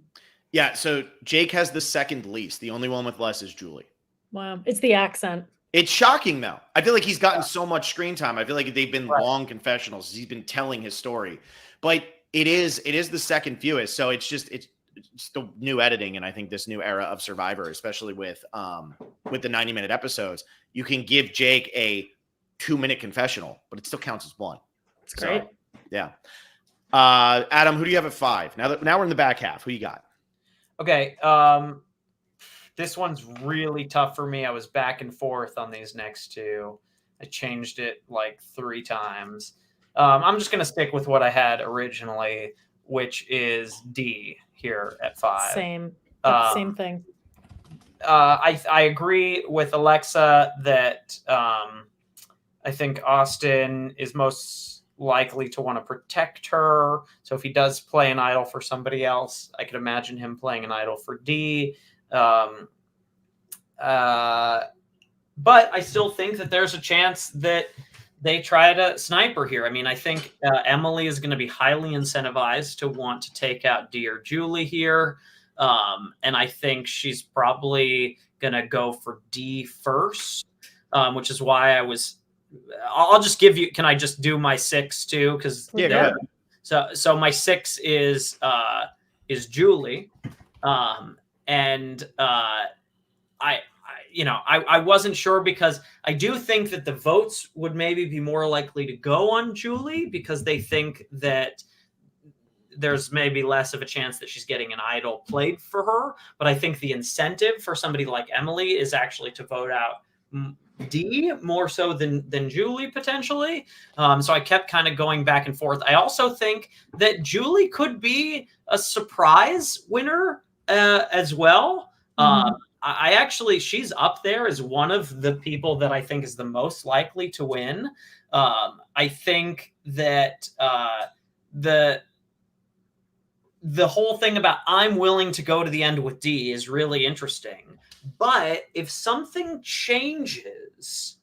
Yeah, so Jake has the second least. The only one with less is Julie. Wow. It's the accent. It's shocking, though. I feel like he's gotten so much screen time. I feel like they've been Right. long confessionals. He's been telling his story, but it is the second fewest. So it's the new editing, and I think this new era of Survivor, especially with the 90-minute episodes, you can give Jake a 2-minute confessional, but it still counts as one. It's great. So, yeah. Adam, who do you have at 5? Now we're in the back half. Who you got? Okay. This one's really tough for me. I was back and forth on these next two. I changed it like 3 times. I'm just going to stick with what I had originally, which is D here at 5. Same thing. I agree with Alexa that I think Austin is most likely to want to protect her. So if he does play an idol for somebody else, I could imagine him playing an idol for D. But I still think that there's a chance that they try to snipe her here. I mean, I think Emily is going to be highly incentivized to want to take out D or Julie here. And I think she's probably going to go for D first, which is why I'll just give you, can I just do my 6 too? Because yeah, go ahead. So my 6 is Julie. I wasn't sure because I do think that the votes would maybe be more likely to go on Julie because they think that there's maybe less of a chance that she's getting an idol played for her. But I think the incentive for somebody like Emily is actually to vote out D more so than Julie potentially. So I kept kind of going back and forth. I also think that Julie could be a surprise winner as well. I actually, she's up there as one of the people that I think is the most likely to win. I think that the whole thing about I'm willing to go to the end with D is really interesting. But if something changes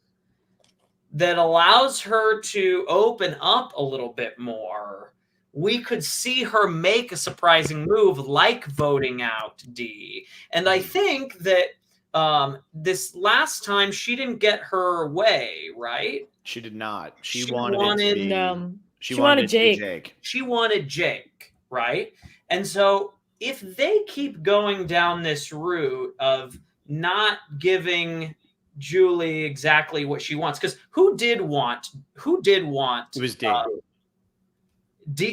that allows her to open up a little bit more, we could see her make a surprising move like voting out D. And I think that this last time she didn't get her way, right? She did not. She wanted Jake. She wanted Jake, right? And so if they keep going down this route of not giving Julie exactly what she wants, because who did want it was D.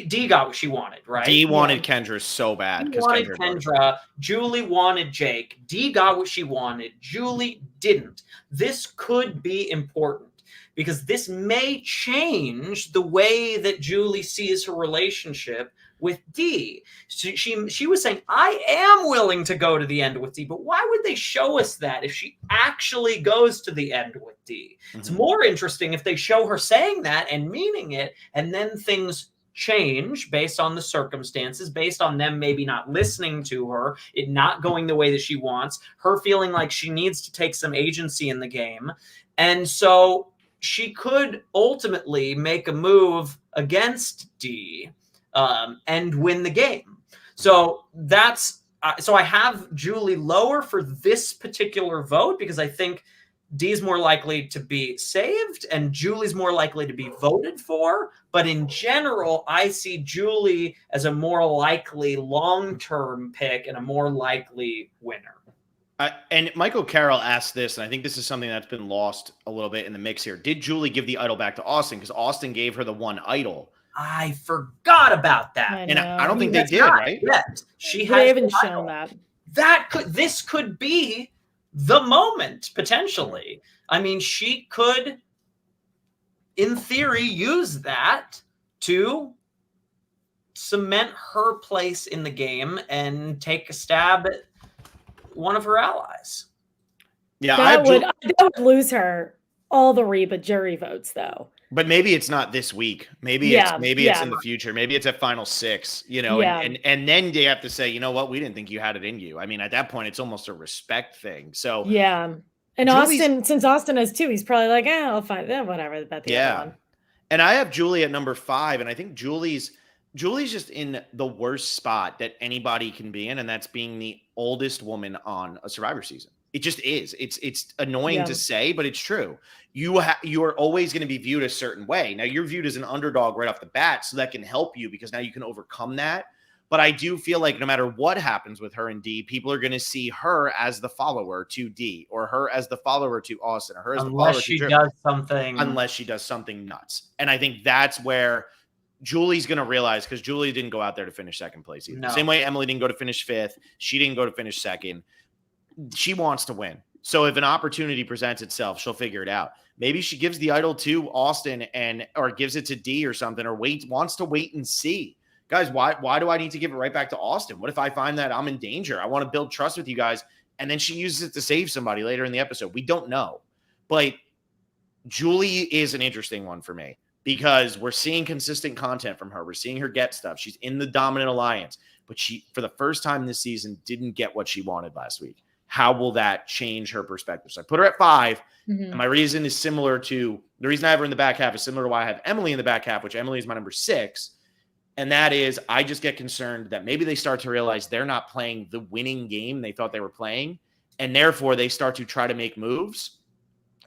D got what she wanted, right? D wanted Kendra so bad. D wanted Kendra. Julie wanted Jake. D got what she wanted. Julie didn't. This could be important because this may change the way that Julie sees her relationship with D. She was saying, I am willing to go to the end with D, but why would they show us that if she actually goes to the end with D? Mm-hmm. It's more interesting if they show her saying that and meaning it, and then things change based on the circumstances, based on them maybe not listening to her, it not going the way that she wants, her feeling like she needs to take some agency in the game. And so she could ultimately make a move against D and win the game. So so I have Julie lower for this particular vote because I think D's more likely to be saved and Julie's more likely to be voted for. But in general, I see Julie as a more likely long-term pick and a more likely winner. And Michael Carroll asked this, and I think this is something that's been lost a little bit in the mix here. Did Julie give the idol back to Austin? Because Austin gave her the one idol. I forgot about that. And I don't think they did, right? Yet. They haven't shown that. This could be the moment, potentially. I mean, she could, in theory, use that to cement her place in the game and take a stab at one of her allies. Yeah, that would lose her all the Reba jury votes, though. But maybe it's not this week. Maybe it's in the future. Maybe it's at final 6, and then they have to say, you know what, we didn't think you had it in you. I mean, at that point, it's almost a respect thing. So yeah. And since Austin has 2, he's probably like, I'll find that, whatever about the other one. And I have Julie at number 5, and I think Julie's just in the worst spot that anybody can be in, and that's being the oldest woman on a Survivor season. It just is. It's annoying to say, but it's true. You are always going to be viewed a certain way. Now you're viewed as an underdog right off the bat, so that can help you because now you can overcome that. But I do feel like no matter what happens with her and D, people are going to see her as the follower to D, or her as the follower to Austin, or her as the follower to Drew. Unless she does something nuts. And I think that's where Julie's going to realize, because Julie didn't go out there to finish second place either. No. Same way Emily didn't go to finish fifth. She didn't go to finish second. She wants to win. So if an opportunity presents itself, she'll figure it out. Maybe she gives the idol to Austin or gives it to D or something, or wants to wait and see. Guys, why do I need to give it right back to Austin? What if I find that I'm in danger? I want to build trust with you guys. And then she uses it to save somebody later in the episode. We don't know. But Julie is an interesting one for me because we're seeing consistent content from her. We're seeing her get stuff. She's in the dominant alliance, but she, for the first time this season, didn't get what she wanted last week. How will that change her perspective? So I put her at 5. And my reason is similar to the reason I have her in the back half is similar to why I have Emily in the back half, which Emily is my number 6. And that is, I just get concerned that maybe they start to realize they're not playing the winning game they thought they were playing. And therefore they start to try to make moves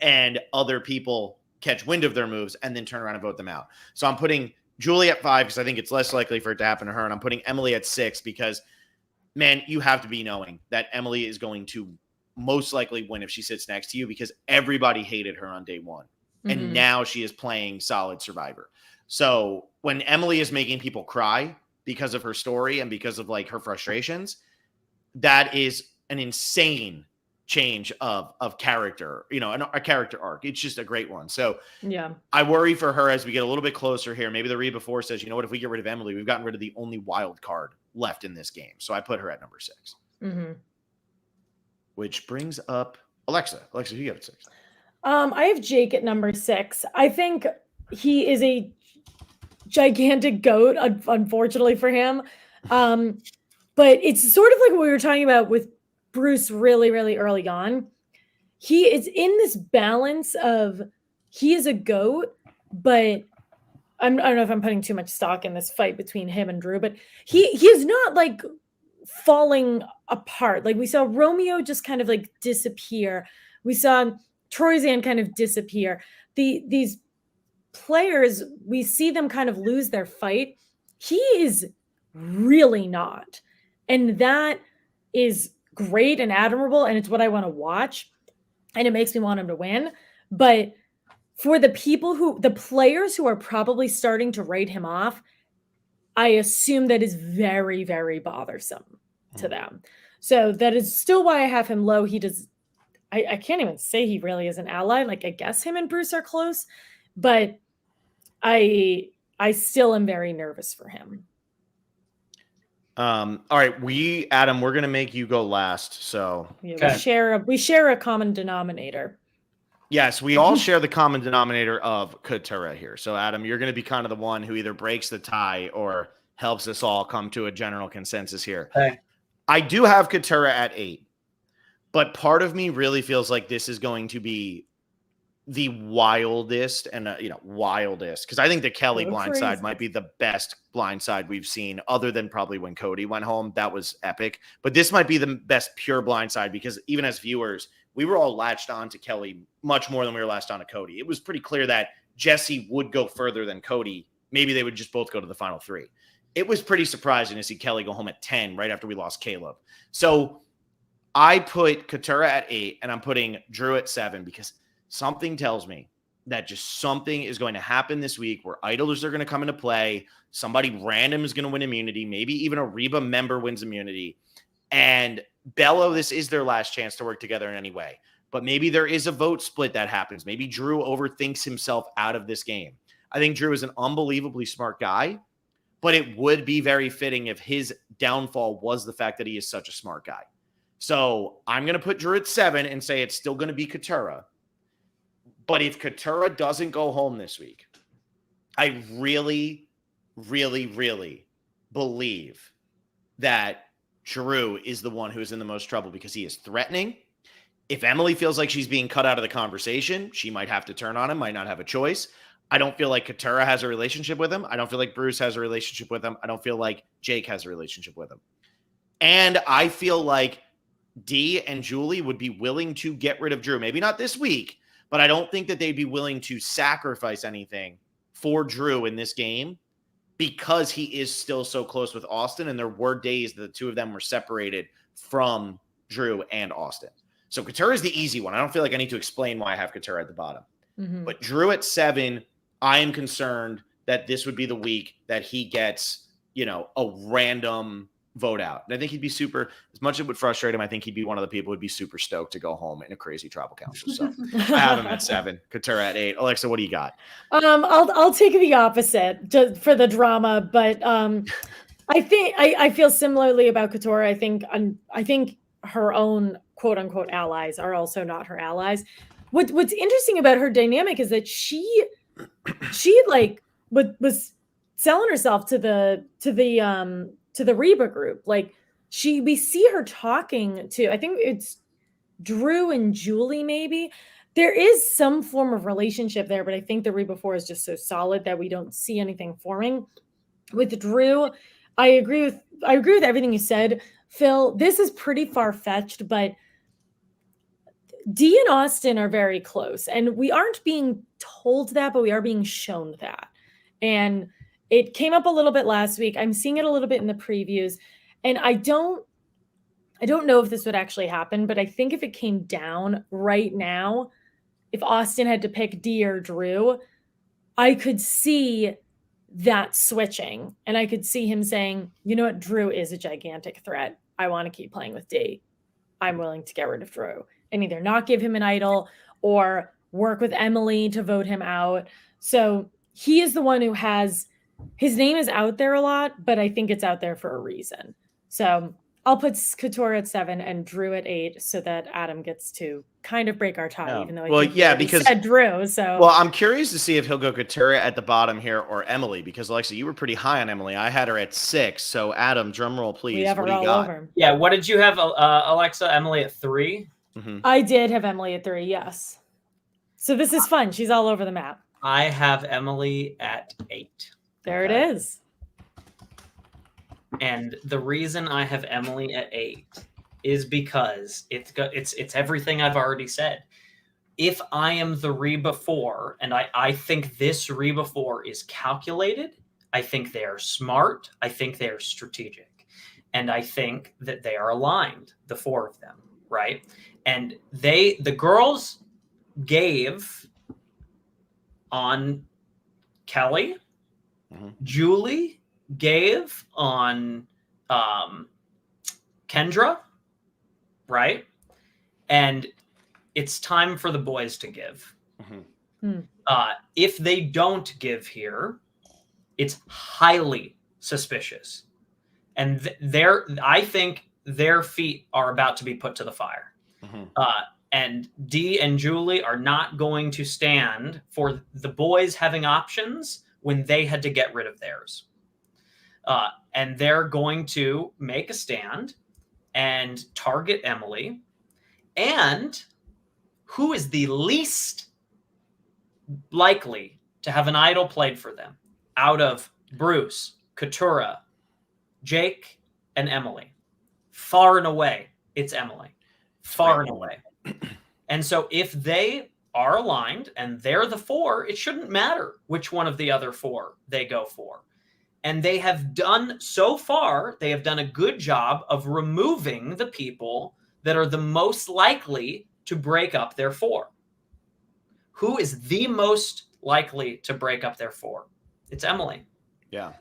and other people catch wind of their moves and then turn around and vote them out. So I'm putting Julie at 5 because I think it's less likely for it to happen to her. And I'm putting Emily at 6 because, man, you have to be knowing that Emily is going to most likely win if she sits next to you because everybody hated her on day 1. And now she is playing solid Survivor. So when Emily is making people cry because of her story and because of like her frustrations, that is an insane change of character, a character arc. It's just a great one. So yeah, I worry for her as we get a little bit closer here. Maybe the Reba 4 says, you know what, if we get rid of Emily, we've gotten rid of the only wild card left in this game. So I put her at number 6. Which brings up Alexa. Alexa, who you have at 6? I have Jake at number 6. I think he is a gigantic goat, unfortunately for him. But it's sort of like what we were talking about with Bruce really, really early on. He is in this balance of he is a goat, but I don't know if I'm putting too much stock in this fight between him and Drew, but he is not like falling apart. Like we saw Romeo just kind of like disappear. We saw Troyzan kind of disappear. These players, we see them kind of lose their fight. He is really not. And that is great and admirable. And it's what I want to watch. And it makes me want him to win. But for the players who are probably starting to write him off, I assume that is very, very bothersome to them. So that is still why I have him low. He does. I can't even say he really is an ally. Like I guess him and Bruce are close, but I still am very nervous for him. All right, Adam, we're gonna make you go last. So yeah, we share a common denominator. Yes, we all share the common denominator of Katurah here. So Adam, you're gonna be kind of the one who either breaks the tie or helps us all come to a general consensus here. Okay. I do have Katurah at 8. But part of me really feels like this is going to be the wildest and, wildest. Because I think the Kelly blindside might be the best blindside we've seen other than probably when Cody went home. That was epic. But this might be the best pure blindside because even as viewers, we were all latched on to Kelly much more than we were latched on to Cody. It was pretty clear that Jesse would go further than Cody. Maybe they would just both go to the final 3. It was pretty surprising to see Kelly go home at 10 right after we lost Caleb. So I put Katurah at 8 and I'm putting Drew at 7 because something tells me that just something is going to happen this week where idlers are going to come into play. Somebody random is going to win immunity. Maybe even a Reba member wins immunity. And Bello, this is their last chance to work together in any way. But maybe there is a vote split that happens. Maybe Drew overthinks himself out of this game. I think Drew is an unbelievably smart guy, but it would be very fitting if his downfall was the fact that he is such a smart guy. So I'm going to put Drew at 7 and say it's still going to be Katurah. But if Katurah doesn't go home this week, I really, really, really believe that Drew is the one who is in the most trouble because he is threatening. If Emily feels like she's being cut out of the conversation, she might have to turn on him, might not have a choice. I don't feel like Katurah has a relationship with him. I don't feel like Bruce has a relationship with him. I don't feel like Jake has a relationship with him. And I feel like Dee and Julie would be willing to get rid of Drew. Maybe not this week, but I don't think that they'd be willing to sacrifice anything for Drew in this game because he is still so close with Austin. And there were days that the two of them were separated from Drew and Austin. So Couture is the easy one. I don't feel like I need to explain why I have Couture at the bottom. But Drew at 7, I am concerned that this would be the week that he gets, a random vote out. And I think he'd be super, as much as it would frustrate him, I think he'd be one of the people who'd be super stoked to go home in a crazy tribal council. So I have him at 7, Couture at 8. Alexa, what do you got? I'll take the opposite just for the drama, but I think I feel similarly about Couture. I think her own quote unquote allies are also not her allies. What's interesting about her dynamic is that she like was selling herself to the Reba group. Like we see her talking to, I think it's Drew and Julie, maybe. There is some form of relationship there, but I think the Reba 4 is just so solid that we don't see anything forming. With Drew, I agree with everything you said, Phil. This is pretty far-fetched, but Dee and Austin are very close, and we aren't being told that, but we are being shown that. And it came up a little bit last week. I'm seeing it a little bit in the previews, and I don't know if this would actually happen, but I think if it came down right now, if Austin had to pick Dee or Drew, I could see that switching, and I could see him saying, you know what, Drew is a gigantic threat. I want to keep playing with Dee. I'm willing to get rid of Drew and either not give him an idol or work with Emily to vote him out. So he is the one who has, his name is out there a lot, but I think it's out there for a reason. So I'll put Couture at 7 and Drew at 8 so that Adam gets to kind of break our tie, even though he said Drew. So I'm curious to see if he'll go Couture at the bottom here or Emily, because Alexa, you were pretty high on Emily. I had her at 6. So Adam, drum roll, please. We have what her do you all got? over. Yeah, what did you have, Alexa? Emily at 3? Mm-hmm. I did have Emily at 3, yes. So this is fun. She's all over the map. I have Emily at 8. There it is. And the reason I have Emily at 8 is because it's everything I've already said. If I am the Reba 4, and I think this Reba 4 is calculated, I think they are smart, I think they are strategic, and I think that they are aligned, the 4 of them, right? And the girls gave on Kelly, Julie gave on Kendra, right? And it's time for the boys to give. If they don't give here, it's highly suspicious. And I think their feet are about to be put to the fire. And Dee and Julie are not going to stand for the boys having options when they had to get rid of theirs. And they're going to make a stand and target Emily. And who is the least likely to have an idol played for them out of Bruce, Couture, Jake, and Emily? Far and away, it's Emily. Far and away. And so if they are aligned and they're the 4, it shouldn't matter which one of the other 4 they go for. And they have done, so far, they have done a good job of removing the people that are the most likely to break up their 4. Who is the most likely to break up their 4? It's Emily. Yeah.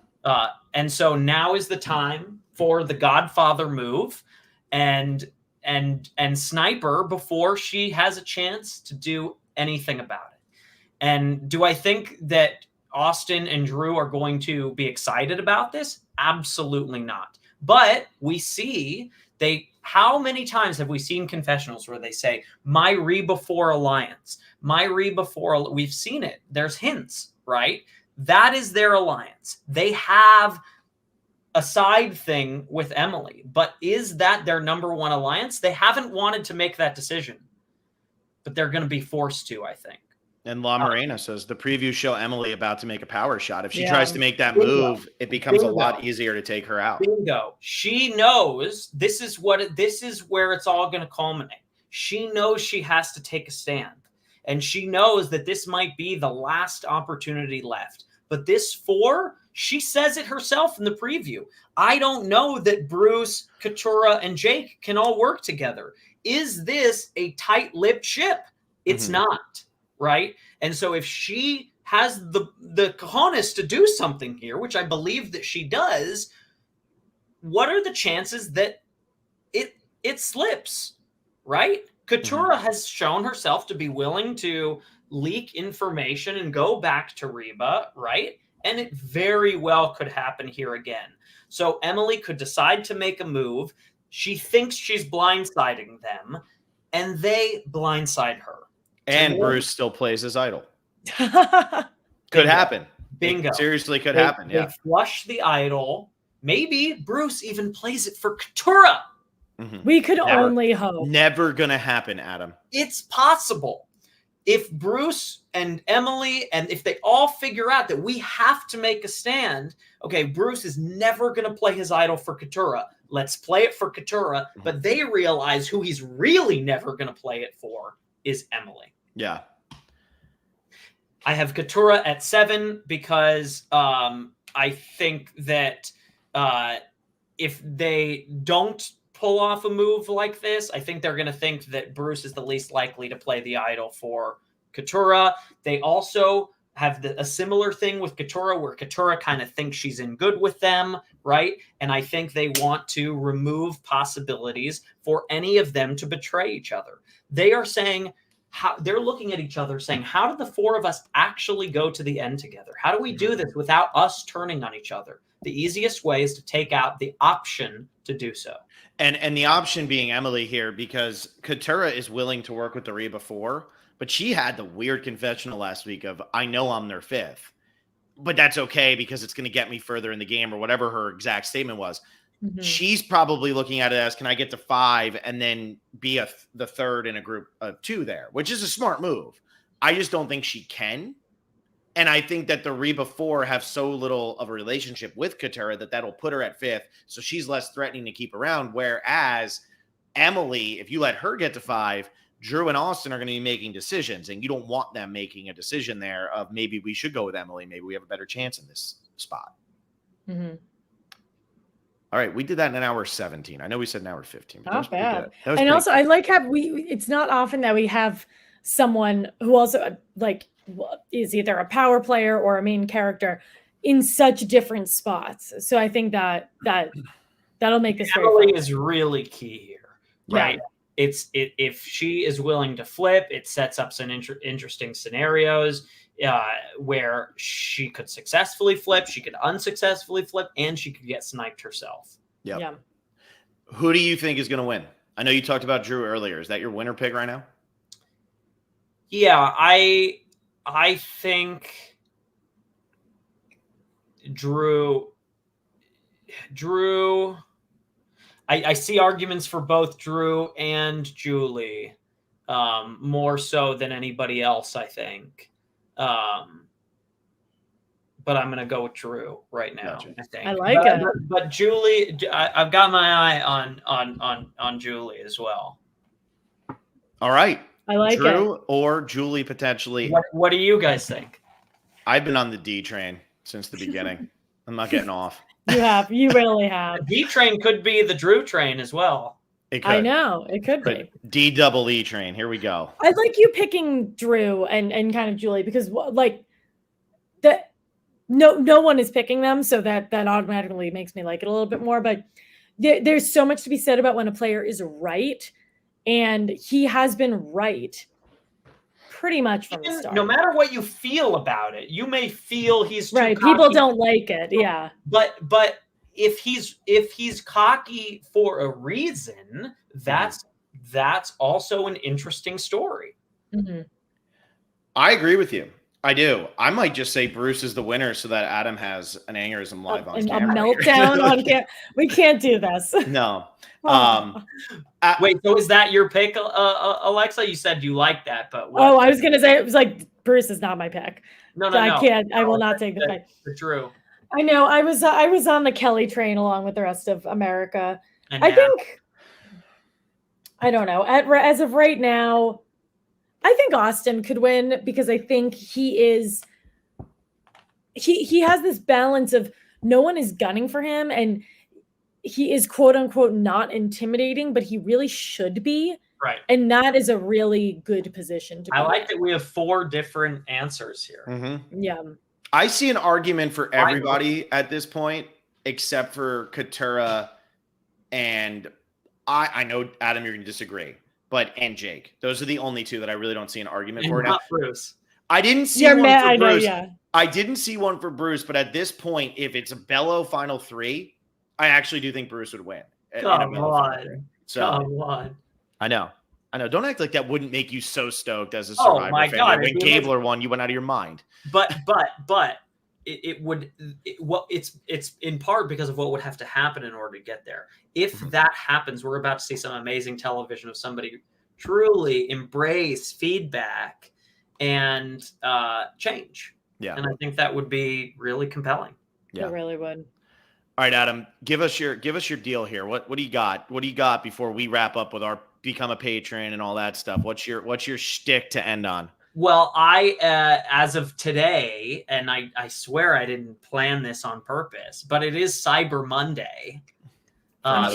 And so now is the time for the Godfather move and Sniper before she has a chance to do anything about it. And do I think that Austin and Drew are going to be excited about this? Absolutely not. But we see how many times have we seen confessionals where they say, my Reba 4 alliance, my Reba 4, we've seen it. There's hints, right? That is their alliance. They have a side thing with Emily, but is that their number 1 alliance? They haven't wanted to make that decision, but they're going to be forced to, I think. And La Morena says the previews show Emily about to make a power shot. If she Yeah. tries to make that Bingo. move, it becomes a Bingo. lot easier to take her out. Bingo. She knows this is where it's all going to culminate. She knows she has to take a stand. And she knows that this might be the last opportunity left. But this 4, she says it herself in the preview. I don't know that Bruce, Katurah, and Jake can all work together. Is this a tight-lipped ship? It's not, right? And so if she has the cojones to do something here, which I believe that she does, what are the chances that it slips, right? Katurah has shown herself to be willing to leak information and go back to Reba, right? And it very well could happen here again. So Emily could decide to make a move. She thinks she's blindsiding them, and they blindside her. And Bruce still plays his idol. Yeah. Could happen. Bingo. It seriously could happen. Yeah. They flush the idol. Maybe Bruce even plays it for Katurah. We could only hope. Never gonna happen, Adam. It's possible. If Bruce and Emily, and if they all figure out that we have to make a stand, okay, Bruce is never going to play his idol for Katurah. Let's play it for Katurah. But they realize who he's really never going to play it for is Emily. Yeah. I have Katurah at 7 because I think that if they don't pull off a move like this, I think they're going to think that Bruce is the least likely to play the idol for Katurah. They also have a similar thing with Katurah where Katurah kind of thinks she's in good with them, right? And I think they want to remove possibilities for any of them to betray each other. They are saying, they're looking at each other saying, how do the 4 of us actually go to the end together? How do we do this without us turning on each other? The easiest way is to take out the option to do so. And the option being Emily here, because Katurah is willing to work with the Reba 4, but she had the weird confessional last week of, I know I'm their 5th, but that's okay because it's going to get me further in the game, or whatever her exact statement was. She's probably looking at it as, can I get to 5 and then be the 3rd in a group of 2 there, which is a smart move. I just don't think she can. And I think that the Reba 4 have so little of a relationship with Katurah that that'll put her at 5th. So she's less threatening to keep around. Whereas Emily, if you let her get to 5, Drew and Austin are going to be making decisions. And you don't want them making a decision there of maybe we should go with Emily. Maybe we have a better chance in this spot. All right. We did that in an hour 17. I know we said an hour 15. But Not bad. And also, I like how it's not often that we have someone who also is either a power player or a main character in such different spots. So I think that'll make this Emily is really key here, right? Yeah. If she is willing to flip, it sets up some interesting scenarios where she could successfully flip, she could unsuccessfully flip, and she could get sniped herself. Yep. Yeah. Who do you think is going to win? I know you talked about Drew earlier. Is that your winner pick right now? Yeah, I think Drew, I see arguments for both Drew and Julie, more so than anybody else, I think. But I'm going to go with Drew right now. Gotcha. I think. I like it. But Julie, I've got my eye on Julie as well. All right. I like Drew it. or Julie potentially. What do you guys think? I've been on the D train since the beginning. I'm not getting off. You really have. The D train could be the Drew train as well. It could. I know it could be. D-double-E train. Here we go. I like you picking Drew and kind of Julie because no one is picking them, so that automatically makes me like it a little bit more. But there's so much to be said about when a player is right. And he has been right pretty much from the start. No matter what you feel about it, you may feel he's too right. cocky. People don't like it. Yeah. But if he's cocky for a reason, that's also an interesting story. I agree with you. I do. I might just say Bruce is the winner so that Adam has an aneurysm live on camera. A meltdown on camera. We can't do this. No. Wait, so is that your pick, Alexa? You said you like that, but what? Oh, I was gonna say it was like Bruce is not my pick. No, So no, I can't. I will not take the the, fight. the Drew. I know. I was on the Kelly train along with the rest of America. And I now- think. I don't know. As of right now, I think Austin could win because I think he is. He has this balance of no one is gunning for him, and he is quote unquote not intimidating, but he really should be. Right. And that is a really good position to be I like in. that we have 4 different answers here. Mm-hmm. Yeah. I see an argument for everybody at this point, except for Katura and I know, Adam, you're going to disagree, and Jake. Those are the only 2 that I really don't see an argument for now. Not Bruce. I didn't see one for Bruce. I didn't see one for Bruce, but at this point, if it's a Bello final 3, I actually do think Bruce would win. Come on. So, Come on. I know. Don't act like that wouldn't make you so stoked as a Survivor my fan. God, When Gabler won, you went out of your mind. But it would it's in part because of what would have to happen in order to get there. If that happens, we're about to see some amazing television of somebody truly embrace feedback and change. Yeah. And I think that would be really compelling. Yeah. It really would. All right, Adam, give us your deal here. What do you got? What do you got before we wrap up with our become a patron and all that stuff? What's your shtick to end on? Well, I as of today, and I swear I didn't plan this on purpose, but it is Cyber Monday.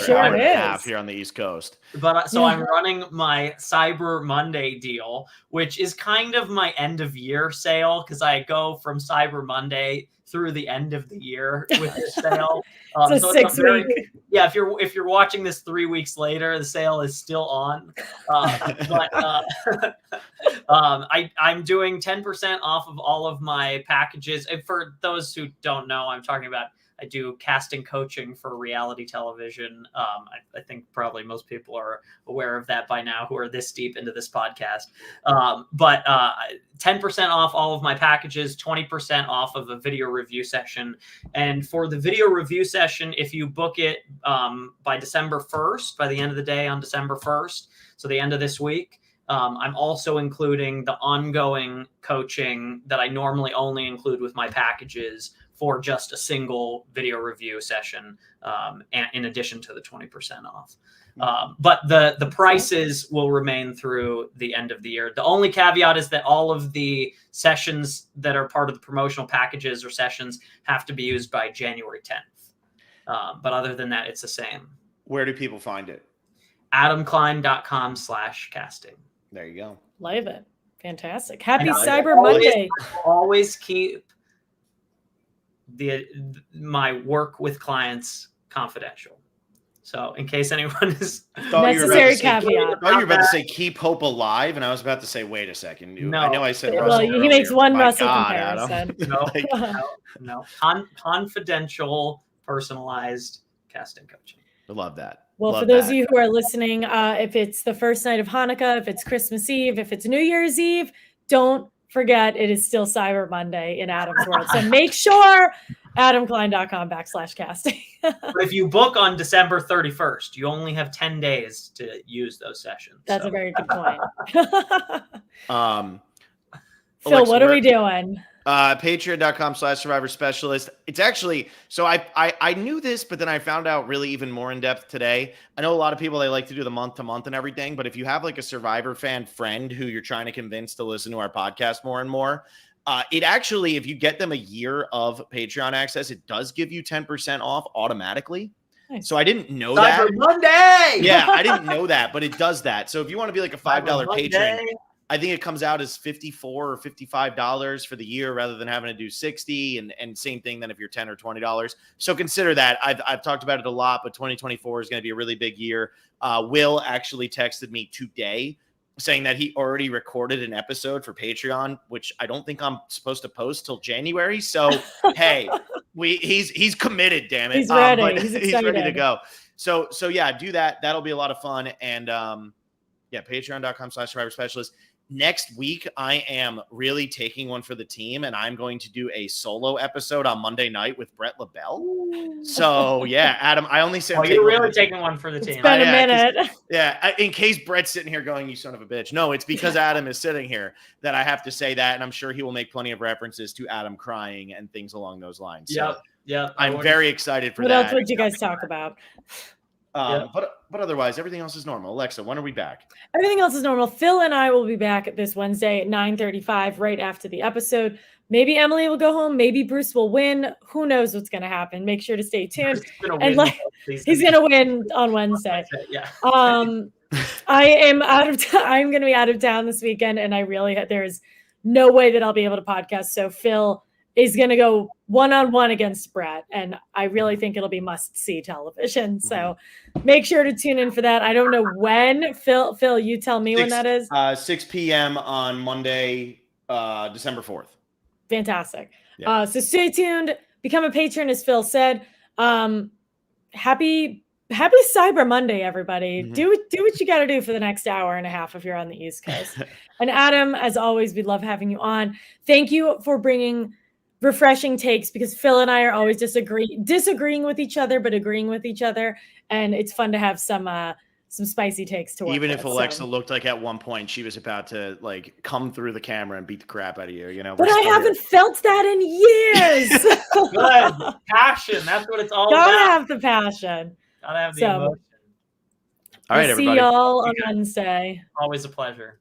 Sure hour and a is. half here on the East Coast. But so I'm running my Cyber Monday deal, which is kind of my end of year sale because I go from Cyber Monday through the end of the year with this sale. It's a 6-week. Yeah, if you're watching this 3 weeks later, the sale is still on. I'm doing 10% off of all of my packages. And for those who don't know, I'm talking about I do casting coaching for reality television. I think probably most people are aware of that by now who are this deep into this podcast. But 10% off all of my packages, 20% off of a video review session. And for the video review session, if you book it by December 1st, by the end of the day on December 1st, so the end of this week, I'm also including the ongoing coaching that I normally only include with my packages for just a single video review session, and in addition to the 20% off. But the prices will remain through the end of the year. The only caveat is that all of the sessions that are part of the promotional packages or sessions have to be used by January 10th. But other than that, it's the same. Where do people find it? AdamKlein.com/casting. There you go. Love it. Fantastic. Happy And Cyber Monday. Always keep my work with clients confidential. So in case anyone is necessary caveat. I thought you were about to say keep hope alive, and I was about to say, wait a second. No. I know I said Well, Russell he earlier, makes one but my Russell God, comparison. Adam. No. Confidential, personalized casting coaching. I love that. Well, for those of you who are listening, if it's the first night of Hanukkah, if it's Christmas Eve, if it's New Year's Eve, don't forget it is still Cyber Monday in Adam's world. So make sure AdamKlein.com/casting. But if you book on December 31st, you only have 10 days to use those sessions. That's a very good point. Phil, Alexa, what are we doing? Patreon.com/survivor specialist. It's actually, so I knew this, but then I found out really even more in depth today. I know a lot of people, they like to do the month to month and everything, but if you have like a Survivor fan friend who you're trying to convince to listen to our podcast more and more, it actually, if you get them a year of Patreon access, it does give you 10% off automatically. Nice. So I didn't know Cyber that. Monday! Yeah, I didn't know that, but it does that. So if you want to be like a $5 Cyber patron, Monday. I think it comes out as $54 or $55 for the year rather than having to do $60, and same thing then if you're $10 or $20. So consider that. I've talked about it a lot, but 2024 is going to be a really big year. Will actually texted me today saying that he already recorded an episode for Patreon, which I don't think I'm supposed to post till January. So hey, he's committed, damn it. He's ready. But He's he's ready to excited. go. So yeah, do that. That'll be a lot of fun. And yeah, patreon.com/survivor specialist. next week, I am really taking one for the team, and I'm going to do a solo episode on Monday night with Brett LaBelle. So, yeah, Adam, I only say Oh, you're really taking one for the It's team. been a minute. In case Brett's sitting here going, you son of a bitch. No, it's because Adam is sitting here that I have to say that, and I'm sure he will make plenty of references to Adam crying and things along those lines. So Yeah. I'm very excited for What that. else would you guys talk about? But otherwise, everything else is normal. Alexa, when are we back? Everything else is normal. Phil and I will be back this Wednesday at 9:35, right after the episode. Maybe Emily will go home. Maybe Bruce will win. Who knows what's going to happen? Make sure to stay tuned. And he's going to win on Wednesday. Yeah. I am I'm going to be out of town this weekend, and there's no way that I'll be able to podcast. So Phil is going to go one-on-one against Brett, and I really think it'll be must-see television. So make sure to tune in for that. I don't know when. Phil, you tell me when that is. 6 p.m. on Monday, December 4th. Fantastic. Yeah. So stay tuned. Become a patron, as Phil said. Happy Cyber Monday, everybody. Do what you got to do for the next hour and a half if you're on the East Coast. And Adam, as always, we love having you on. Thank you for bringing refreshing takes, because Phil and I are always disagreeing with each other, but agreeing with each other. And it's fun to have some spicy takes to work Even with, if Alexa looked like at one point she was about to like come through the camera and beat the crap out of you, you know. But I haven't felt that in years. Good. Passion. That's what it's all Gotta about. have the passion. Gotta have the emotion. All right, See everybody. y'all on Wednesday. Always a pleasure.